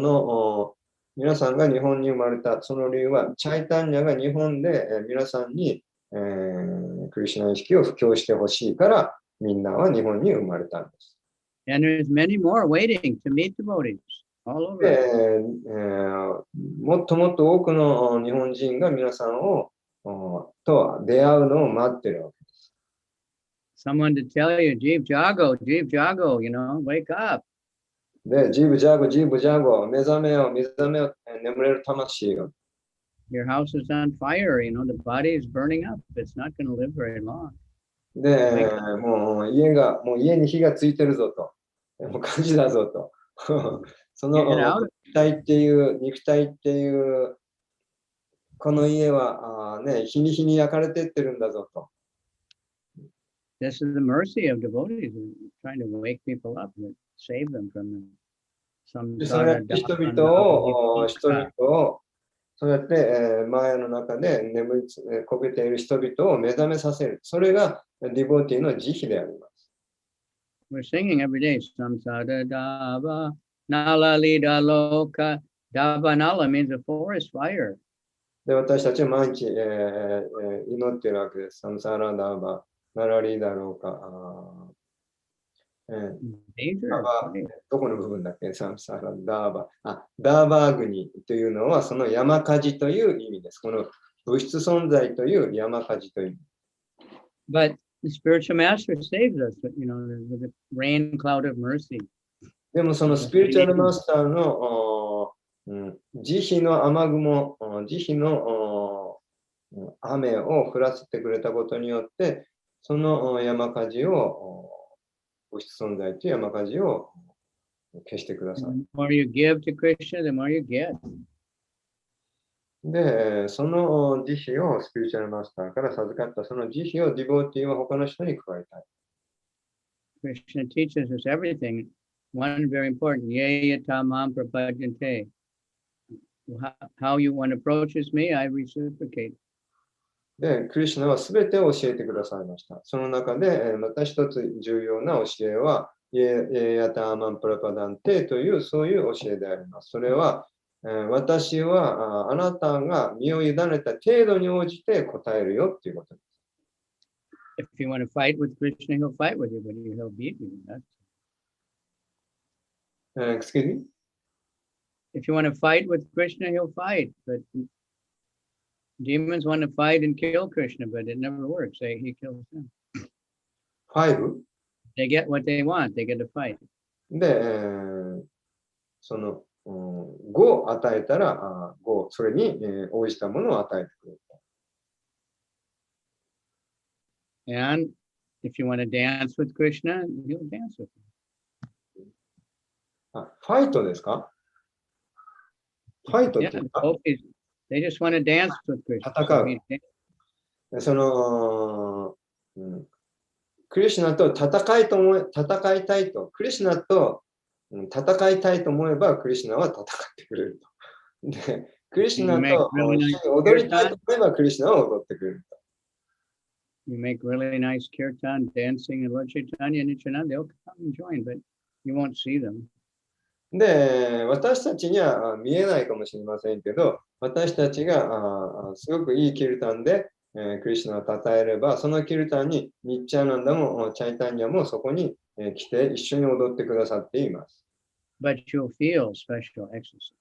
本に生まれた、その理由は、チャイタンニャが日本で、皆さんに、クリシュナ意識を布教してほしいから、みんなは日本に生まれたんです。And there's many more waiting to meet devotees all over. で、もっともっと多くの日本人が皆さんと出会うのを待ってるわけです。Someone to tell you, Jeev Jago, you know, wake up. で、ジーブジャゴ、目覚めよ、眠れる魂よ。Your house is on fire, you know, the body is burning up. It's not going to live very long. で、もう家に火がついてるぞと。もう火事だぞと。その肉体っていう、この家は日に日に焼かれてってるんだぞと。This is the mercy of devotees, trying to wake people up and save them from some そうやって人々を、そうやって、マヤの中で眠りこけている人々を目覚めさせる。それがディボティの慈悲であります。We're singing every day, Samsara Dava, Nala Lida Loka, Dava Nala means a forest fire. で、私たちは毎日、祈っているわけです。サムサラダーバ、ナラリーだろうか。どこの部分だっけサムサラダーバ。ダーバーグニというのはその山火事という意味です。この物質存在という山火事という意味。But the spiritual master saves us, you know, with a rain cloud of mercy. でもそのスピリチュアルマスターの慈悲の雨雲、慈悲の雨を降らせてくれたことによって、その山火事を、物質存在という山火事を消してください。The more you give to Krishna, the more you get. で、その慈悲をスピリチュアルマスターから授かったその慈悲をディボーティーは他の人に加えたい。Krishna teaches us everything. One very important, ye yata mam prapajante. How you one approaches me, I reciprocate. で、クリシュナは全てを教えてくださいました。その中で、また一つ重要な教えは、ヤターマンプラパダンテというそういう教えであります。それは、私はあなたが身を委ねた程度に応じて答えるよっていうことです。If you want to fight with Krishna, he'll fight with you, but he'll beat you. Excuse me? If you want to fight with Krishna, he'll fight. But demons want to fight and kill Krishna, but it never works. He kills them. 5? They get what they want. They get to fight. で、その5を与えたら5、それに応じたものを与えてくれる。And if you want to dance with Krishna, he'll dance with you. ファイトですか？ファイトっ Yeah, て the gopis, they just want to dance with Krishna. 戦 So う。その、クリシュナと戦いたいと、クリシュナと戦いたいと思えば、クリシュナは戦ってくれると。で、クリシュナと踊りたいと思えば、クリシュナは踊ってくれると。You make really nice kirtan, dancing, and Lord Chaitanya and Nityananda, they'll come and join, but you won't see them. で、私たちには見えないかもしれませんけど、私たちがすごくいいキルタンで、クリシュナを称えれば、そのキルタンにニッチャーナンダもチャイタニアもそこに来て一緒に踊ってくださっています。But you'll feel special ecstasy.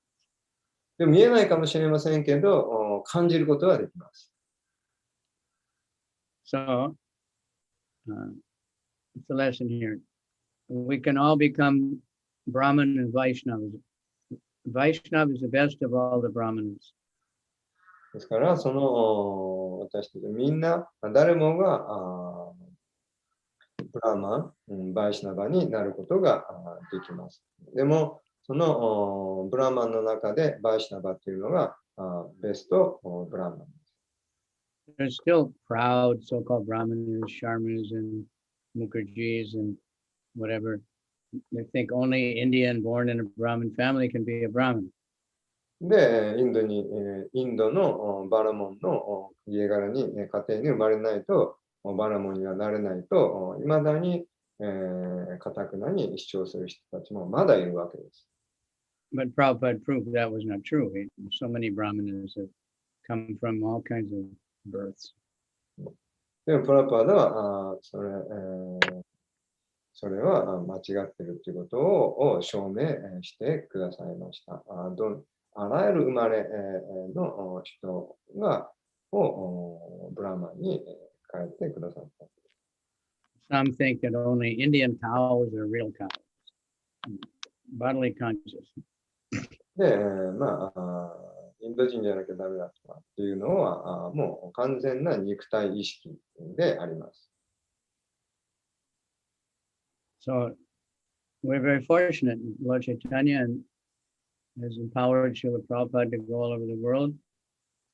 でも見えないかもしれませんけど、感じることはできます。So, it's a lesson here. We can all become Brahman and Vaishnavas. Vaishnava is the best of all the Brahmanas. ですから、その私たちみんな、誰もがブラーマン、バイシナバになることができます。でも、そのブラーマンの中でバイシナバというのがベストブラーマンです。There's still proud so-called Brahmanas, Sharmas, and Mukherjees, and whatever. They think only Indian born in a Brahmin family can be a Brahmin. で、インドのバラモンの家柄に、家庭に生まれないと、バラモンにはなれないと、いまだにかたくなに主張する人たちもまだいるわけです。But Prabhupada proved that was not true. So many Brahmanas have come from all kinds of births. でも、プラパーダはそれは間違っているということを証明してくださいました。あらゆる生まれの人をブラマンに変えてくださった。Some think that only Indian cows are real cows. Bodily conscious. で、インド人じゃなきゃダメだとかっていうのはもう完全な肉体意識であります。So we're very fortunate. Lord Chaitanya has empowered Srila Prabhupada to go all over the world.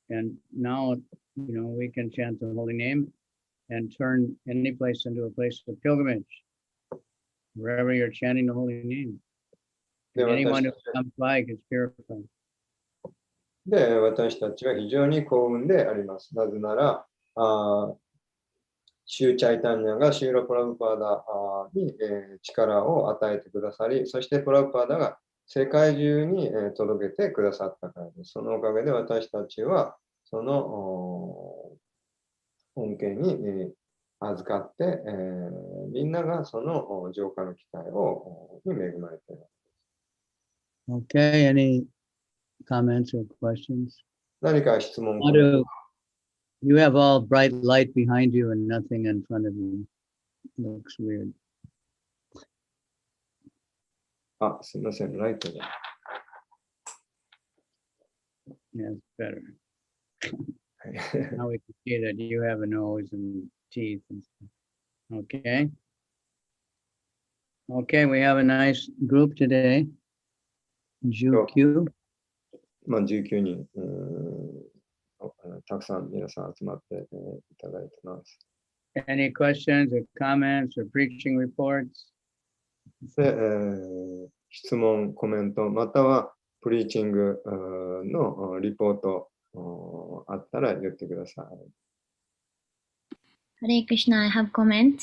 And now, we can chant the holy name and turn any place into a place of pilgrimage. Wherever you're chanting the holy name. And anyone who comes by gets purified. で、私たちは非常に幸運であります。なぜなら、シューチャイタンニャがシューラ・プラブパーダに力を与えてくださり、そしてプラブパーダが世界中に届けてくださったからです。そのおかげで私たちはその恩恵に預かって、みんながその浄化の機会に恵まれています。Okay, any comments or questions? 何か質問？ You have all bright light behind you and nothing in front of you. Looks weird. あ、すみません、ライトが。That's better. はい Now we can see that you have a nose and teeth and stuff. Okay. Okay, we have a nice group today. JUQ. まあ、19人、たくさん皆さん集まって、いただいてます。Any questions or comments or preaching reports? で、質問、コメント、またはプリーチングのリポートあったら言ってください。Hare Krishna, I have comment.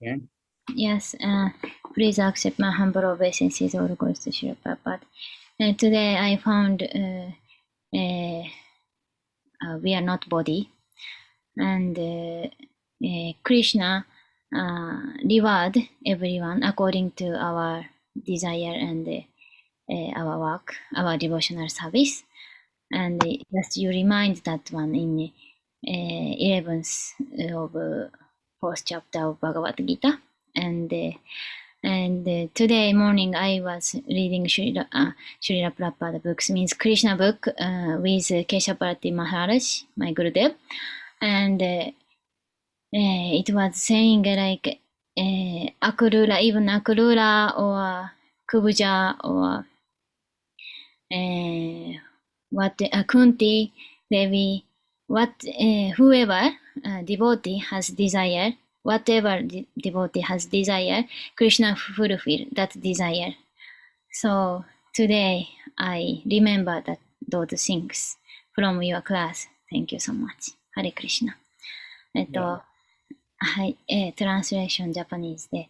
Okay. Yes, please accept my humble obeisances, all goes to Srila Prabhupada. Today I found we are not body, and Krishna reward everyone according to our desire and our work, our devotional service. And just you remind that one in 11th of fourth chapter of Bhagavad Gita. And today morning I was reading Srila Prabhupada books, means Krishna book with Keshavarti Maharaj, my Gurudev. And it was saying like Akrura, even Akrura or Kubuja or what Kunti, Devi, what whoever devotee has desire, whatever devotee has desire, Krishna fulfill that desire. So today I remember that those things from your class. Thank you so much. Hare Krishna. はい、トランスレーションジャパニーズで、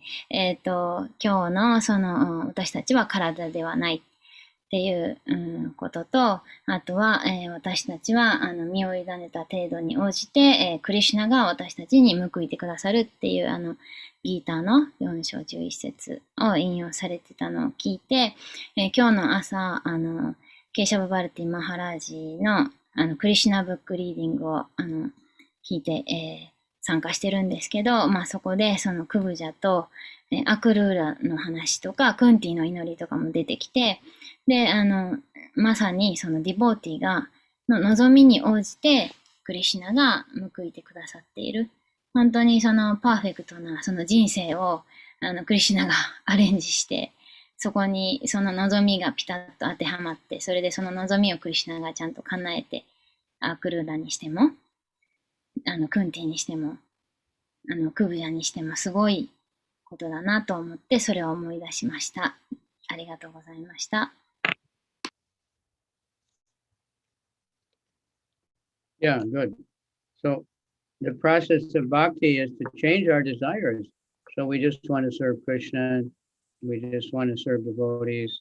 今日のその私たちは体ではないっていう、ことと、あとは、私たちは身を委ねた程度に応じて、クリシュナが私たちに報いてくださるっていうギーターの4章11節を引用されてたのを聞いて、今日の朝ケーシャバ・バルティ・マハラージのクリシュナブックリーディングを聞いて、参加してるんですけど、まあそこでそのクブジャと、アクルーラの話とか、クンティの祈りとかも出てきて、で、まさにそのディボーティが、の望みに応じて、クリシュナが報いてくださっている。本当にそのパーフェクトなその人生を、クリシュナがアレンジして、そこにその望みがピタッと当てはまって、それでその望みをクリシュナがちゃんと叶えて、アクルーラにしても、クンティにしても、クブジャにしてもすごいことだなと思って、それを思い出しました。ありがとうございました。Yeah, good. So the process of bhakti is to change our desires. So we just want to serve Krishna, we just want to serve devotees,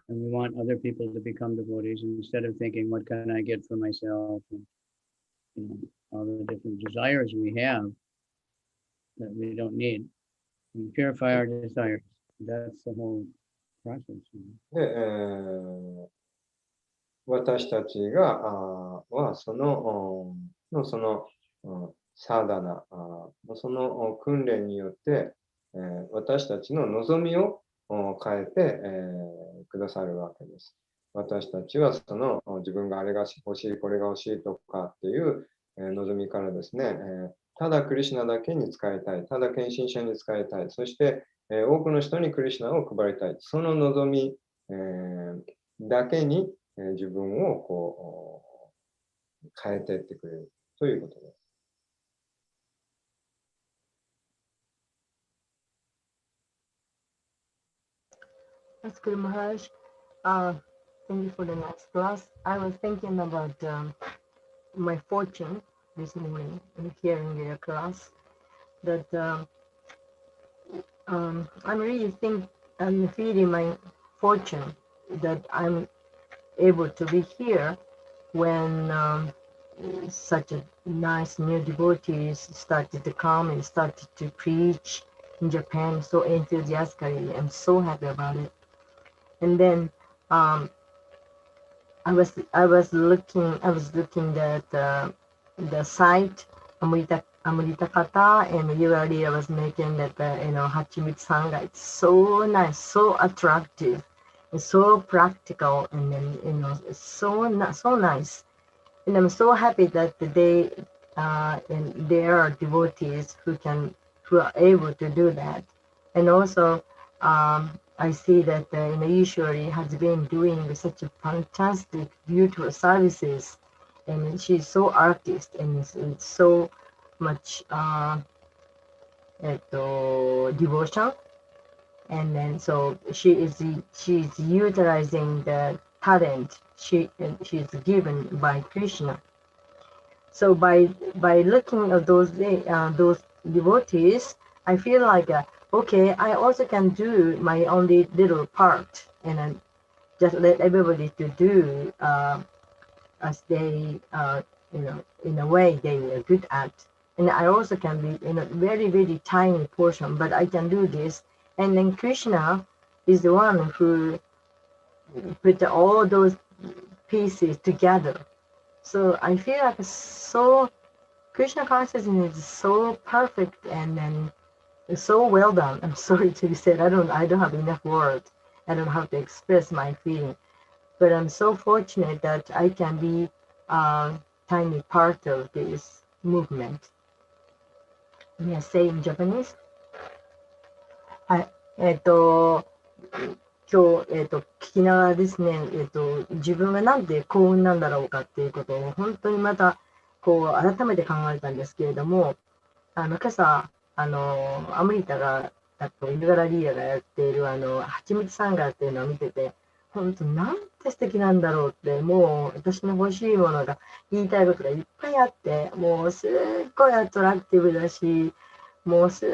and we want other people to become devotees instead of thinking, what can I get for myself? And, all the different desires we have that we don't need. We purify our desires. That's the whole process. で、私たちがはそのサーダナその訓練によって、私たちの望みを変えて、くださるわけです。私たちはその自分があれが欲しい、これが欲しいとかっていう望みからですね、ただクリシュナだけに使いたい、ただ献身者に使いたい、そして、多くの人にクリシュナを配りたい、その望み、だけに、自分をこう変えていってくれるということです。That's good, Maharaj. Thank you for the next class. I was thinking about my fortune this morning in hearing your class. That I'm feeling my fortune that I'm able to be here when such a nice new devotees started to come and started to preach in Japan so enthusiastically. I'm so happy about it. And then I was looking at the site Amrita Kata, and you earlier was mentioned that Hachimit Sangha, it's so nice, so attractive, it's so practical, and then it's so nice. And I'm so happy that and there are devotees who are able to do that. And also, I see that Ishwari has been doing such a fantastic, beautiful services, and she's so artist, and it's so much devotion. And then so she's utilizing the talent she's given by Krishna. So by looking at those devotees, I feel like okay, I also can do my only little part, and then just let everybody to do as they in a way they are good at. And I also can be in a very very tiny portion, but I can do this. And then Krishna is the one who put all those pieces together. So I feel like so Krishna consciousness is so perfect, and then so well done. I'm sorry to be said. I don't have enough words. I don't have to express my feeling. But I'm so fortunate that I can be a tiny part of this movement. May I say in Japanese? はい。今日、聞きながらですね、自分がなんで幸運なんだろうかっていうことを本当にまたこう改めて考えたんですけれども、今朝、アムリタが、イルガラリーヤがやっている、はちみつサンガっていうのを見てて、本当なんて素敵なんだろうって、もう私の欲しいものが、言いたいことがいっぱいあって、もうすっごいアトラクティブだし、もうすっ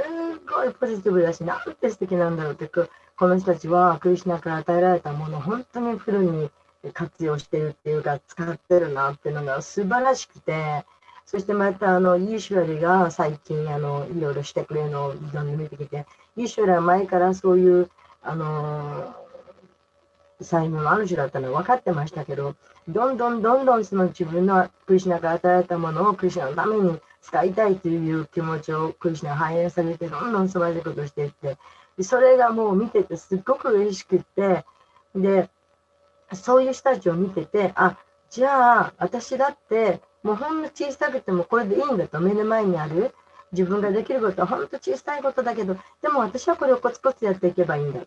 ごいポジティブだし、なんて素敵なんだろうって、この人たちはクリシュナから与えられたものを本当にフルに活用してるっていうか、使ってるなっていうのが素晴らしくて、そしてまたイーシュラリが最近いろいろしてくれるのをいろんな見てきて、イーシュラリは前からそういう才能のある人だったのは分かってましたけど、どんどんその自分のクリシュナから与えられたものをクリシュナのために使いたいという気持ちをクリシュナ反映されて、どんどん素晴らしいことをしていって、それがもう見ててすっごく嬉しくって、で、そういう人たちを見てて、あ、じゃあ私だってもうほんの小さくてもこれでいいんだと、目の前にある自分ができることはほんと小さいことだけど、でも私はこれをコツコツやっていけばいいんだ。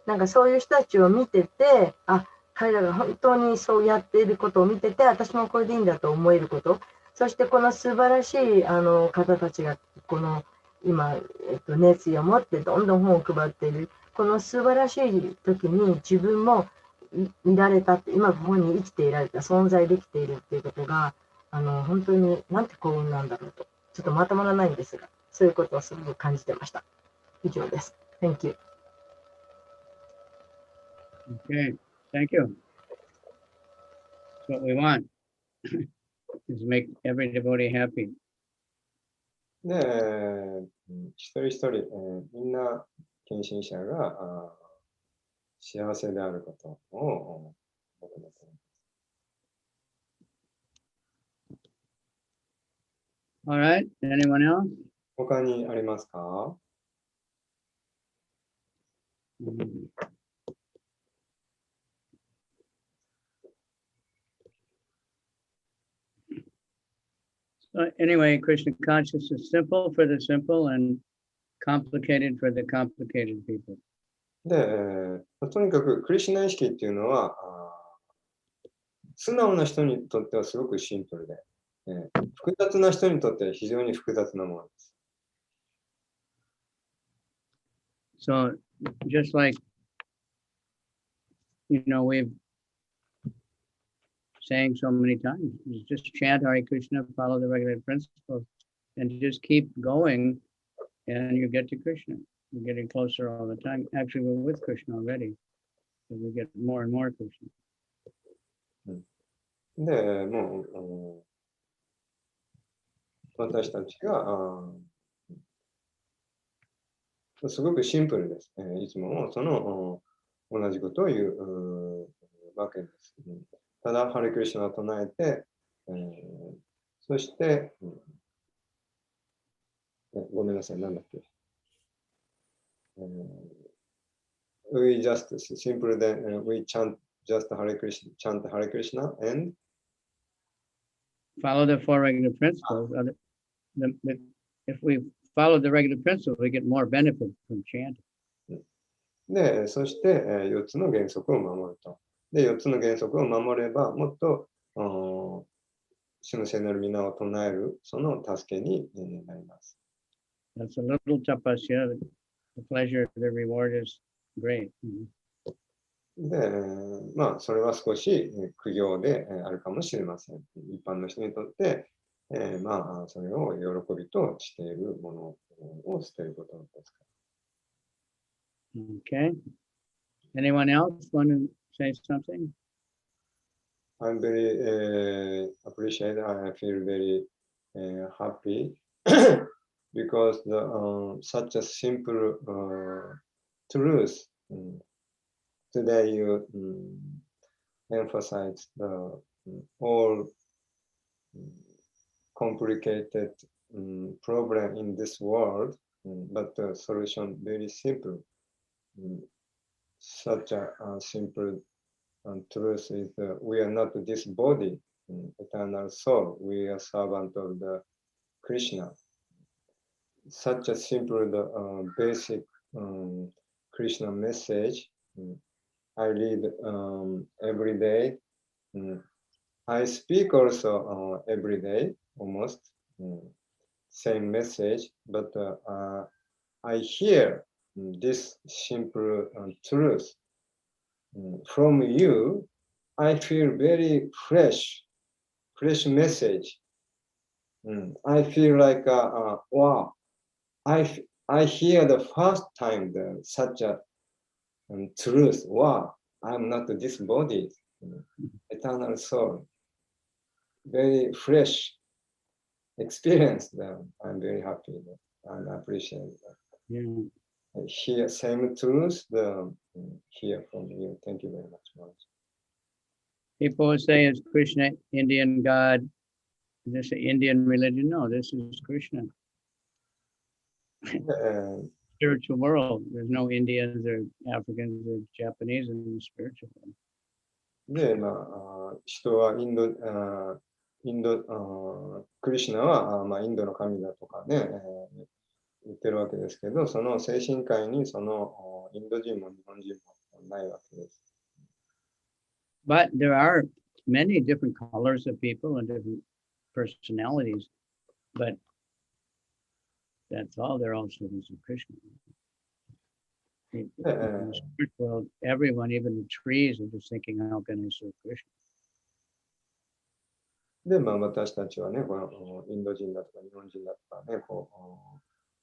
なんかそういう人たちを見てて、あ、彼らが本当にそうやっていることを見てて、私もこれでいいんだと思えること、そしてこの素晴らしい方たちがこの今、熱意を持ってどんどん本を配っている、この素晴らしい時に自分もいられたって、今ここに生きていられた、存在できているっていうことが、本当になんて幸運なんだろうと、ちょっとまとまらないんですが、そういうことをすごく感じてました。以上です。Thank you. Okay, thank you. That's what we want, is make every devotee happy. で、一人一人、みんな献身者が幸せであることを求めています。All right, anyone else? 他にありますか？ So anyway, Krishna consciousness is simple for the simple and complicated for the complicated people. で、とにかくクリシュナ意識っていうのは素直な人にとってはすごくシンプルで、複雑な人にとっては非常に複雑なものです。So just like, we've saying so many times, just chant Hare Krishna, follow the regular principles, and just keep going, and you get to Krishna. You're getting closer all the time. Actually, we're with Krishna already, so we get more and more Krishna. で、もう、私たちがすごくシンプルです。いつも同じことを言うわけです。ただ、ハレクリシュナを唱えて、そして、ごめんなさい、なんだっけ。We just simple then we chant just Hare Krishna, chant Hare Krishna and Follow the four regular principles. If we follow the regular principles, we get more benefit from chanting. で、そして、4つの原則を守ると。で、4つの原則を守れば、もっと、主の聖なる皆を唱える、その助けになります。That's a little tapasya. The pleasure, the reward is great. で、まあ、それは少し苦行であるかもしれません。一般の人にとって、まあ、それを喜びとしているものを捨てることですか Okay. Anyone else want to say something? I'm very appreciated. I feel very happy because such a simple truth. Today you emphasize the all complicated problem in this world, but the solution very simple. Such a simple truth is we are not this body, eternal soul. We are servant of the Krishna. Such a simple, basic Krishna message. I read every day. I speak also every day, almost same message, but I hear this simple truth from you. I feel very fresh message. I feel like wow. I hear the first time such a truth. Wow, I'm not this body, eternal soul. Very fresh experience. I'm very happy and appreciate that. Yeah. I hear same truth. Hear from you. Thank you very much. People say it's Krishna, Indian God. This is Indian religion. No, this is Krishna. Spiritual world. There's no Indians or Africans or Japanese in the spiritual world. で、まあ、人はクリシュナは、まあ、インドの神だとかね、言ってるわけですけど、その精神界にそのインド人も日本人もないわけです。But there are many different colors of people and different personalities, but that's all. They're all students of Krishna. In the spirit world, everyone, even the trees, are just thinking, how can I serve Krishna? で、まあ、私たちはね、このインド人だとか日本人だとかね、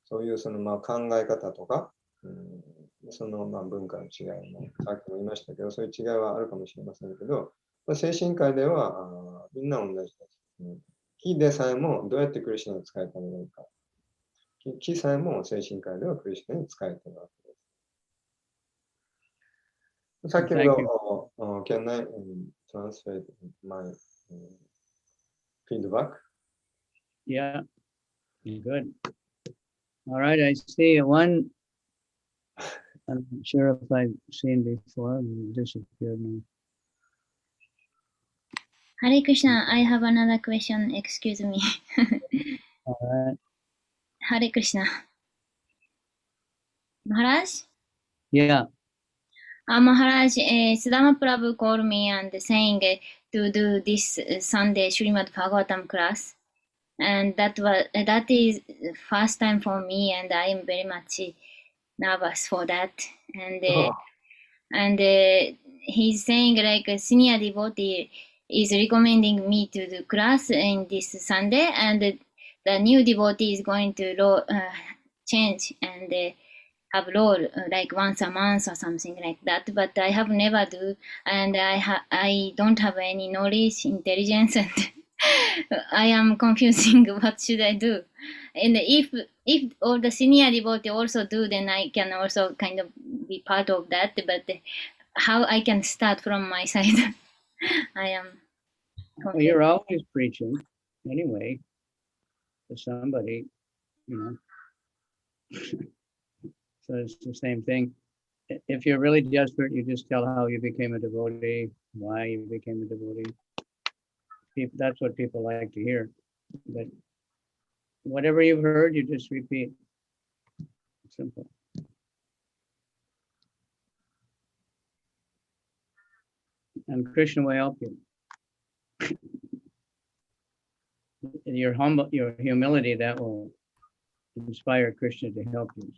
そういうそのまあ考え方とか、そのまあ文化の違いも、さっきも言いましたけど、そういう違いはあるかもしれませんけど、精神界ではみんな同じです。木でさえもどうやってクリシュナに使えたらいいか。木さえも精神界ではクリシュナに使えているわけです。さっきの、can I translate my feedback? Yeah, good. All right, I see one. I'm not sure if I've seen before. It disappeared now. Hare Krishna, I have another question. Excuse me. All right. Hare Krishna. Maharaj? Yeah. Maharaj, Siddhama Prabhu called me and saying to do this Sunday Srimad Bhagavatam class. And that is first time for me, and I am very much nervous for that. And he's saying like a senior devotee is recommending me to do class in this Sunday, and the new devotee is going to change and have role like once a month or something like that. But I have never do, and I don't have any knowledge, intelligence, and I am confusing what should I do. And if all the senior devotee also do, then I can also kind of be part of that. But how I can start from my side, I am confused. Well, you're always preaching anyway to somebody, you know. So it's the same thing. If you're really desperate, you just tell how you became a devotee, why you became a devotee. That's what people like to hear. But whatever you've heard, you just repeat. Simple. And Krishna will help you. Your humility, that will inspire Krishna to help you.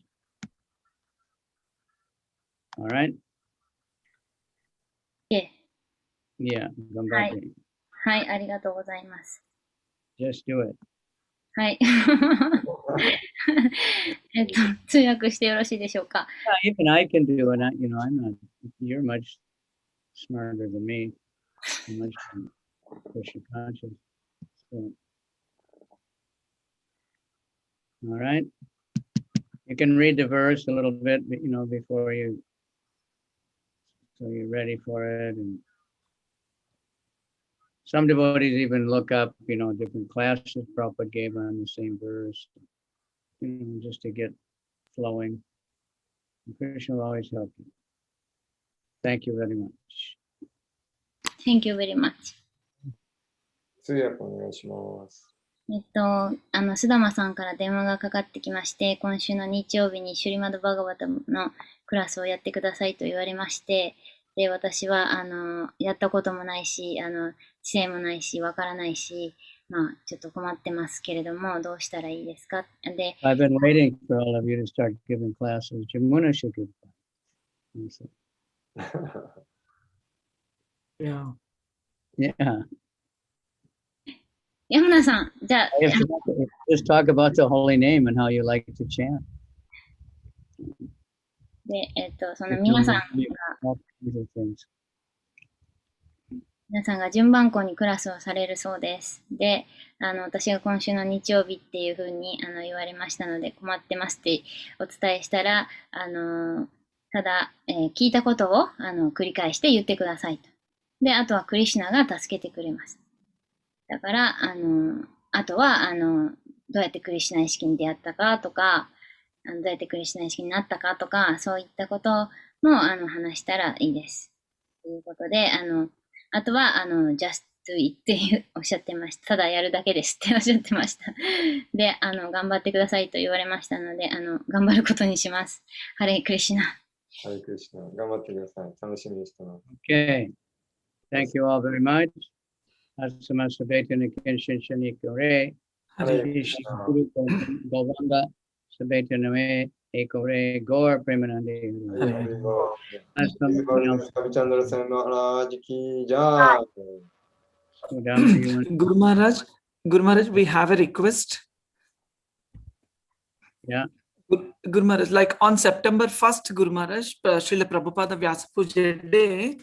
All right? Yeah. Yeah, gambate. はい、ありがとうございます。 Just do it. はい。通訳してよろしいでしょうか。 Even I can do it. I'm not, you're much smarter than me. You're much Krishna conscious. So, all right. You can read the verse a little bit, before you, so you're ready for it. And some devotees even look up, different classes Prabhupada gave on the same verse, just to get flowing. And Krishna will always help you. Thank you very much. Thank you very much. 通訳お願いします。須玉さんから電話がかかってきまして、今週の日曜日にシュリマドバガバタムのクラスをやってくださいと言われまして、で、私は、やったこともないし、知性もないし、わからないし、ちょっと困ってますけれども、どうしたらいいですかで、I've been waiting for all of you to start giving classes. Jamuna should give classes. Yeah. Yeah. 山名さん、じゃあ、 Just talk about the holy name and how you like to chant. で、その皆さん All kinds of things. 皆さんが順番校にクラスをされるそうです。で、私が今週の日曜日っていうふうに言われましたので、困ってますってお伝えしたら、ただ、聞いたことを繰り返して言ってくださいと。で、あとはクリシュナが助けてくれます。だから、あとは、どうやってクリシュナ意識に出会ったかとか、どうやってクリシュナ意識になったかとか、そういったことも話したらいいです。ということで、あとは、just do it っておっしゃってました。ただやるだけですっておっしゃってました。で、頑張ってくださいと言われましたので、頑張ることにします。ハレクリシュナ。ハレクリシュナ。頑張ってください。楽しみにしてます。Okay. Thank you all very much. Asama Sabetan Kenshin Shani Kore. Guru Govanga Sabetan Me Ekore Gore Premanande. Chandra Sen Maharaj ki jai. Guru Maharaj, we have a request. Yeah. Guru Maharaj, like on September 1st, Guru Maharaj, Srila Prabhupada Vyasa Puja Day,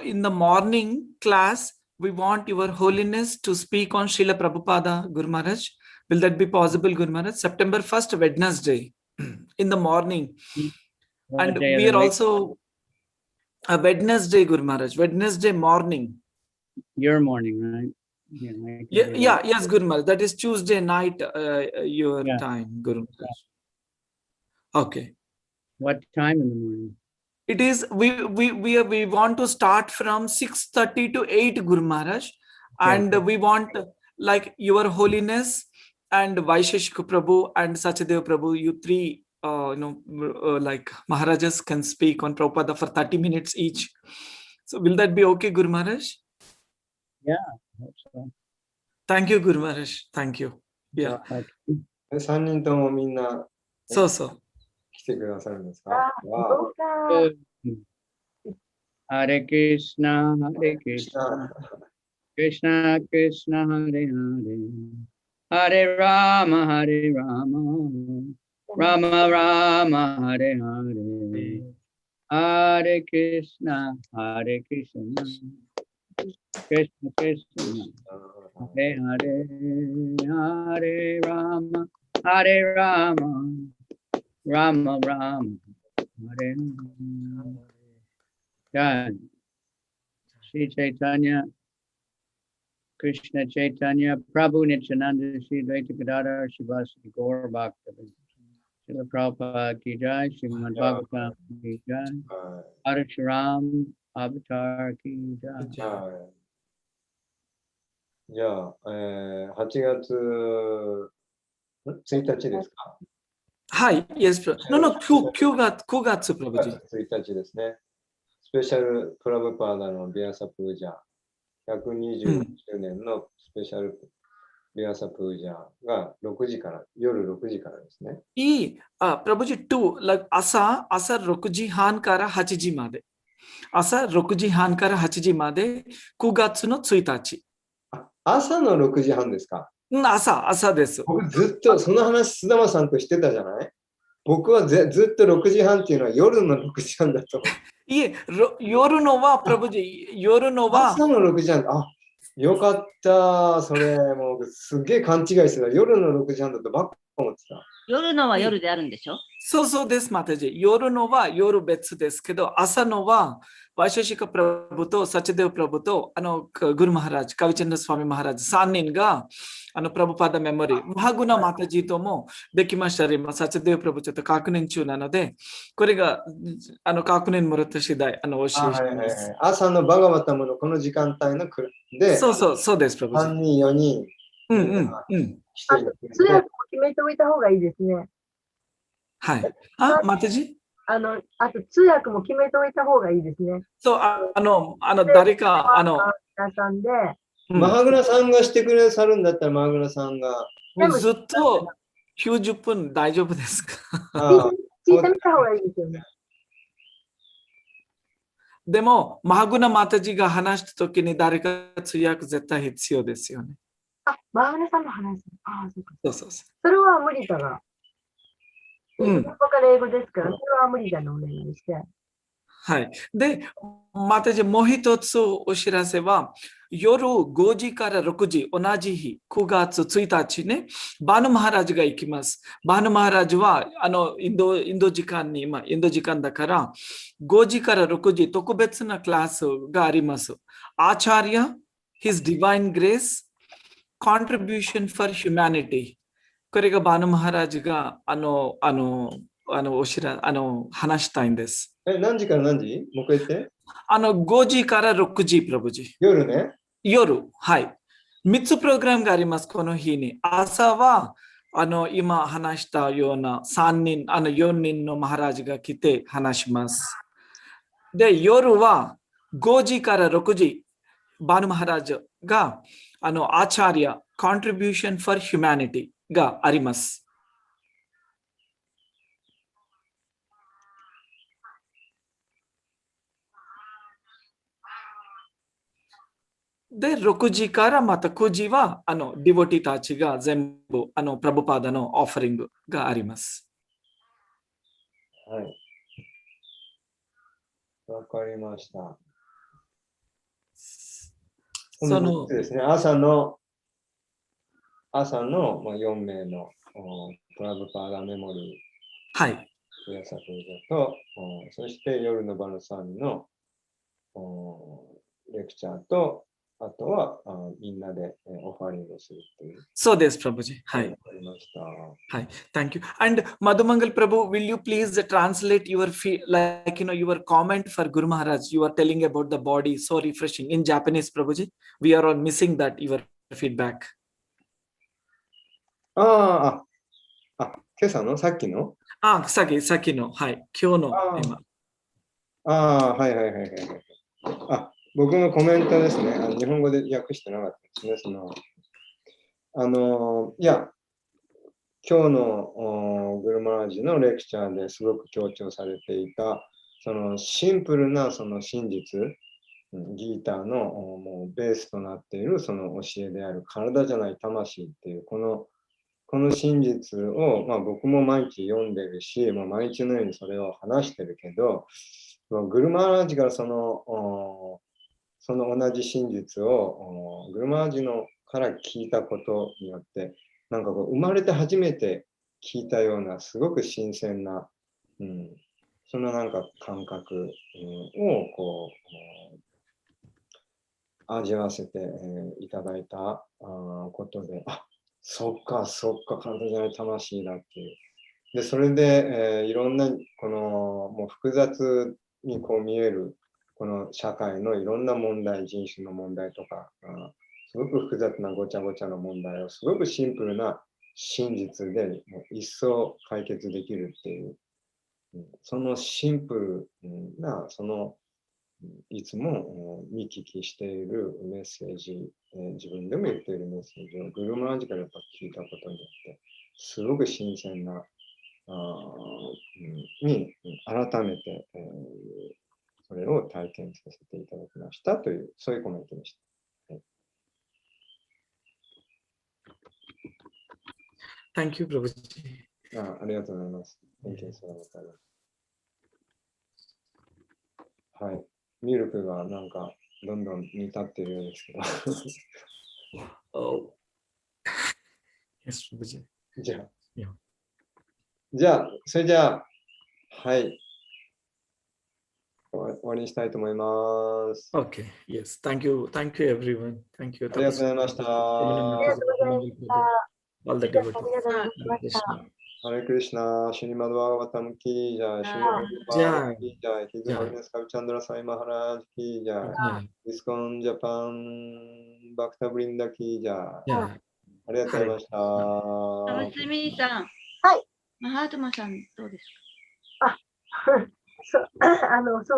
in the morning class, we want Your Holiness to speak on Srila Prabhupada, Guru Maharaj. Will that be possible, Guru Maharaj? September 1st, Wednesday, in the morning. And we are also a Wednesday, Guru Maharaj, Wednesday morning. Your morning, right? Yes, Guru Maharaj. That is Tuesday night, your time, Guru Maharaj. Okay. What time in the morning? It is, we want to start from 6:30 to 8, Guru Maharaj. And we want, like, Your Holiness and Vaisheshika Prabhu and Sachadev Prabhu, you three, like Maharajas can speak on Prabhupada for 30 minutes each. So will that be okay, Guru Maharaj? Yeah, I hope so. Thank you, Guru Maharaj. Thank you. Yeah. 3人ともみんなそう来てくださるんですか？どうか。Hare Krishna, Hare Krishna, Krishna Krishna, Hare Hare, Hare Rama, Hare Rama, Rama Rama, Hare Hare, Hare Krishna, Hare Krishna, Krishna Krishna, Hare Hare, Hare Rama, Hare Rama, Rama Rama, Hare Hare. God, Sri Chaitanya, Krishna Chaitanya, Prabhu Nityananda, Sri Dvaita Gadadhar, Shivasati Gaur Bhakta, Srila Prabhupada ki jai, Srimad Bhagavatam ki jai, は Parashuram Avatar ki い。 jai. はい。じゃあ、8月1日ですか？はい、yes, no, no, 9月、プラブ9ジ。月1日ですね。スペシャルプラブパーダのビアサプージャー、120周年のスペシャルビアサプージャーが6時から、夜6時からですね。いい、プラブジ2、like 朝6時半から8時まで。朝6時半から8時まで、9月の1日。朝の6時半ですか？朝です。僕ずっとその話、須玉さんとしてたじゃない？僕はずっと6時半っていうのは夜の6時半だと。いえ、夜のは、プラブジ、夜のは、朝の6時半、よかった。それ、もうすげえ勘違いしてた。夜の6時半だとばっか思ってた。夜のは夜であるんでしょ？そうです、マタジ。夜のは夜別ですけど、朝のは、ワイシャシカプラブとサチデウプラブと、グルマハラジ、カビチェンダスワミマハラジ、3人が、プラブパダメモリー、マハグナマタジともできましたり、サチデウプラブちょっと確認中なので、これが、確認もらった次第、お教えします。朝のバガバタムのこの時間帯ので、そうです、プラブジ。3人、4人、うん。あと、通訳も決めておいた方がいいですね。はい。マタジ？あと、通訳も決めておいた方がいいですね。そう、誰か、皆さんで。マハグラさんがしてくださるんだったら、マハグラさんが。ずっと90分大丈夫ですか？聞いてみた方がいいですよね。でも、マハグナマタジが話したときに誰か通訳絶対必要ですよね。マハグラさんの話。そうか。そう。それは無理だが。日本語から英語ですから、それは無理だのお願いして。はい。で、またもう一つお知らせは、夜5時から6時、同じ日、9月1日ね、バヌマハラジが行きます。バヌマハラジは、インド時間に、インド時間だから、5時から6時、特別なクラスがあります。アーチャリア、His Divine Grace, Contribution for Humanity。これがバヌマハラジが、話したいんです。何時から何時？もう一回言って。5時から6時、プラブジ。夜ね。夜、はい。3つプログラムがあります、この日に。朝は、今話したような3人、4人のマハラジが来て話します。で、夜は5時から6時、バヌマハラジが、アーチャリア、Contribution for Humanity があります。で、6時からまた9時は、ディボティたちが全部、プラブパダのオファリングがあります。はい。わかりました。そのですね、朝の4名のプラブパーダメモリー、はい。プサプージャと、そして夜のバルサミのレクチャーと、あとはみんなでオファリングするという。そうです、プラブジ。はい。わかりました。はい。Thank you. And Madhumangal Prabhu, will you please translate your your comment for Guru Maharaj? You are telling about the body, so refreshing in Japanese, Prabhuji. We are all missing that your feedback. 今朝のさっきのさっきの、はい。今日の今。はい。僕のコメントですね。日本語で訳してなかったですね。いや、今日のグルマラジのレクチャーですごく強調されていた、そのシンプルなその真実、ギーターのもうベースとなっているその教えである体じゃない魂っていうこの真実を、僕も毎日読んでるし、毎日のようにそれを話してるけど、グルマラジがその同じ真実をグルマラジのから聞いたことによって、なんか生まれて初めて聞いたようなすごく新鮮な、そのなんか感覚を味わわせていただいたことで、そっか、体じゃない魂だっていう。で、それで、いろんな、もう複雑にこう見える、この社会のいろんな問題、人種の問題とか、すごく複雑なごちゃごちゃの問題をすごくシンプルな真実でもう一層解決できるっていう、そのシンプルな、いつも見聞きしているメッセージ、自分でも言っているメッセージをグルームランジからやっぱ聞いたことによって、すごく新鮮な、に改めて、それを体験させていただきましたという、そういうコメントでした。はい、Thank you, Prabhuji. ありがとうございます。Thank you so much. はい。ミルクがなんかどんどん煮立っているようですけど。Oh. Yes, Prabhuji. じゃあ、それじゃあ、はい。終わりにしたいと思います。Okay, yes. Thank you, everyone. Thank you. ありがとうございました。All the ありがとう devotees. ございました。ハレクリシナ、シュニマドワガタムキージャイ、シュニマドワガタムキージャイ、ヒズホリネスカルチャンドラサイマハラージキージャイ、イスコンジャパンバクタブリンダキージャイ。ありがとうございました。マスミさん。はい。マハートマさん、どうですか？そう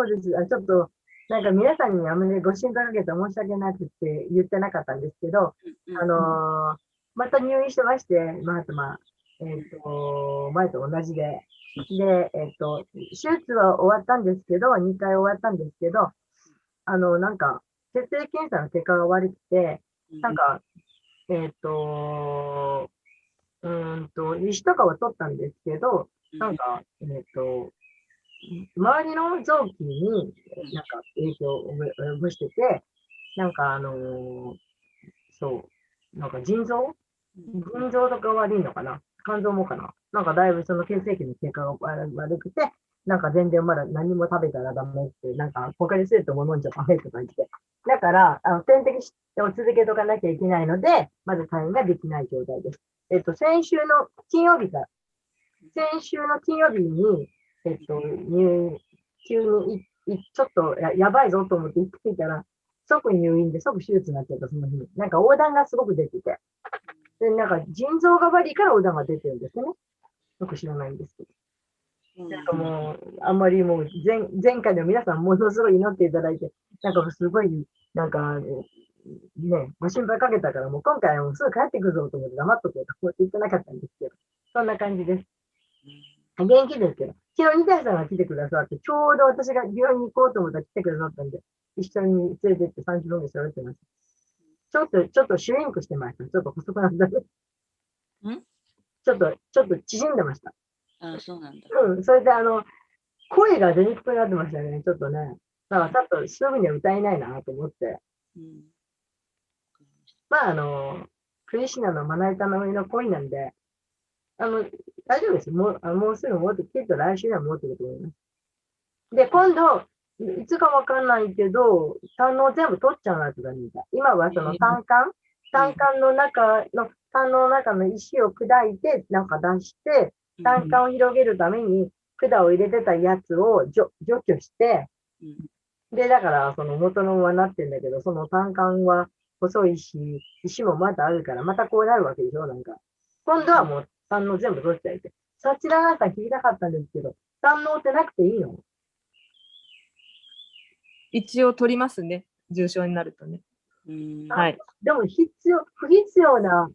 です。ちょっと、なんか皆さんにあまりご心配かけて申し訳なくて言ってなかったんですけど、また入院してまして、マハトマ、前と同じで。で、手術は終わったんですけど、2回終わったんですけど、なんか、血液検査の結果が悪くて、なんか、石とかは取ったんですけど、なんか、周りの臓器になんか影響を及ぼしてて、なんかそう、なんか腎臓とか悪いのかな、肝臓もかな、なんかだいぶその血液の結果が悪くて、なんか全然まだ何も食べたらダメって、なんか他にスープも飲んじゃダメとか言って、だから、点滴を続けとかなきゃいけないので、まだ退院ができない状態です。先週の金曜日に、急にちょっとやばいぞと思って行ってみたら、即入院で即手術になっちゃった、その日に。なんか横断がすごく出てて。で、なんか腎臓が悪いから横断が出てるんですよね。よく知らないんですけど。なんかもう、あんまりもう前回の皆さんものすごい祈っていただいて、なんかすごい、なんか、ね、ご心配かけたから、もう今回はもうすぐ帰ってくるぞと思って黙っとこうと思って言ってなかったんですけど、そんな感じです。元気ですけど、昨日、二谷さんが来てくださって、ちょうど私が病院に行こうと思ったら来てくださったんで、一緒に連れてって30分ぐらい喋ってました。ちょっとシュリンクしてました。ちょっと細くなったね。ちょっと縮んでました。あ、そうなんだ。それで声が出にくくなってましたね、ちょっとね。だからちょっとすぐには歌えないなと思って。まあ、クリシナのまな板の上の恋なんで、大丈夫です。もうすぐ持ってきっと来週には持ってくると思います。で、今度、いつかわかんないけど、胆の全部取っちゃうなって感じだ。今はその胆管の中の、胆の中の石を砕いて、なんか出して、胆管を広げるために管を入れてたやつを除去して、で、だからその元のままなってんだけど、その胆管は細いし、石もまだあるから、またこうなるわけでしょ、なんか。今度はもう胆の全部取っちゃいて。そちらなんか聞きたかったんですけど、胆のってなくていいの？一応取りますね。重症になるとね。はい。でも不必要な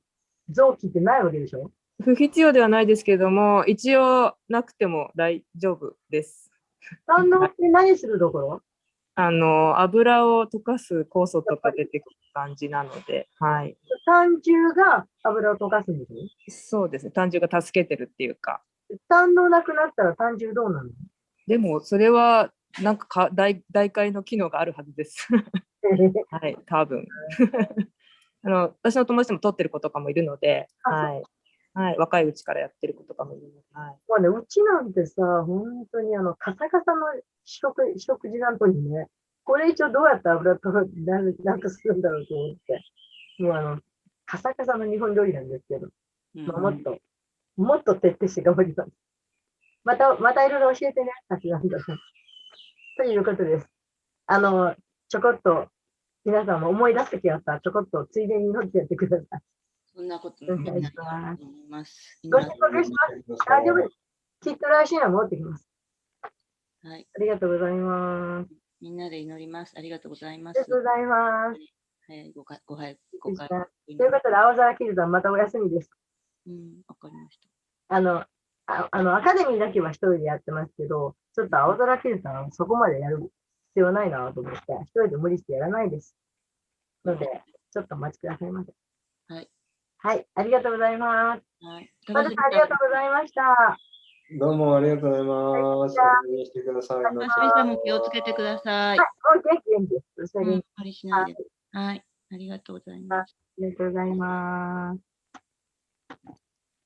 臓器ってないわけでしょ？不必要ではないですけれども、一応なくても大丈夫です。胆のって何するところ？油を溶かす酵素とか出てくる感じなので、はい。胆汁が油を溶かすんですね。そうですね。胆汁が助けてるっていうか。胆のなくなったら胆汁どうなるの？でも、それは、なんか代替の機能があるはずです。はい、多分。私の友達でも取ってる子とかもいるので、はい。はい、若いうちからやってる子とかもいるので、はい。まあね、うちなんてさ、本当にカサカサの食事なのにね、これ一応どうやって油となくするんだろうと思って、もうカサカサの日本料理なんですけど、まあ、もっと徹底して頑張ります。またいろいろ教えてね、活断さん。ということです。ちょこっと、皆さんも思い出すときはさ、ちょこっとついでに祈ってやってください。そんなことお願いみんなします。と思います。ご申告します。大丈夫です。きっと来週には戻ってきます。はい。ありがとうございます。みんなで祈ります。ありがとうございます。ありがとうございます。早いご会、ご会、というご会。ことで、青空キルさん、またお休みです。うん、わかりました。アカデミーだけは一人でやってますけど、ちょっと青空キルさんはそこまでやる必要ないなと思って、一人で無理してやらないです。ので、ちょっとお待ちくださいませ。はい。はい、ありがとうございます。はい。まずありがとうございました。どうもありがとうございます。お願いしてください。ますみさんも気をつけてください。はい、もう元気です。無理しないで。はい。ありがとうございます。ありがとうございます。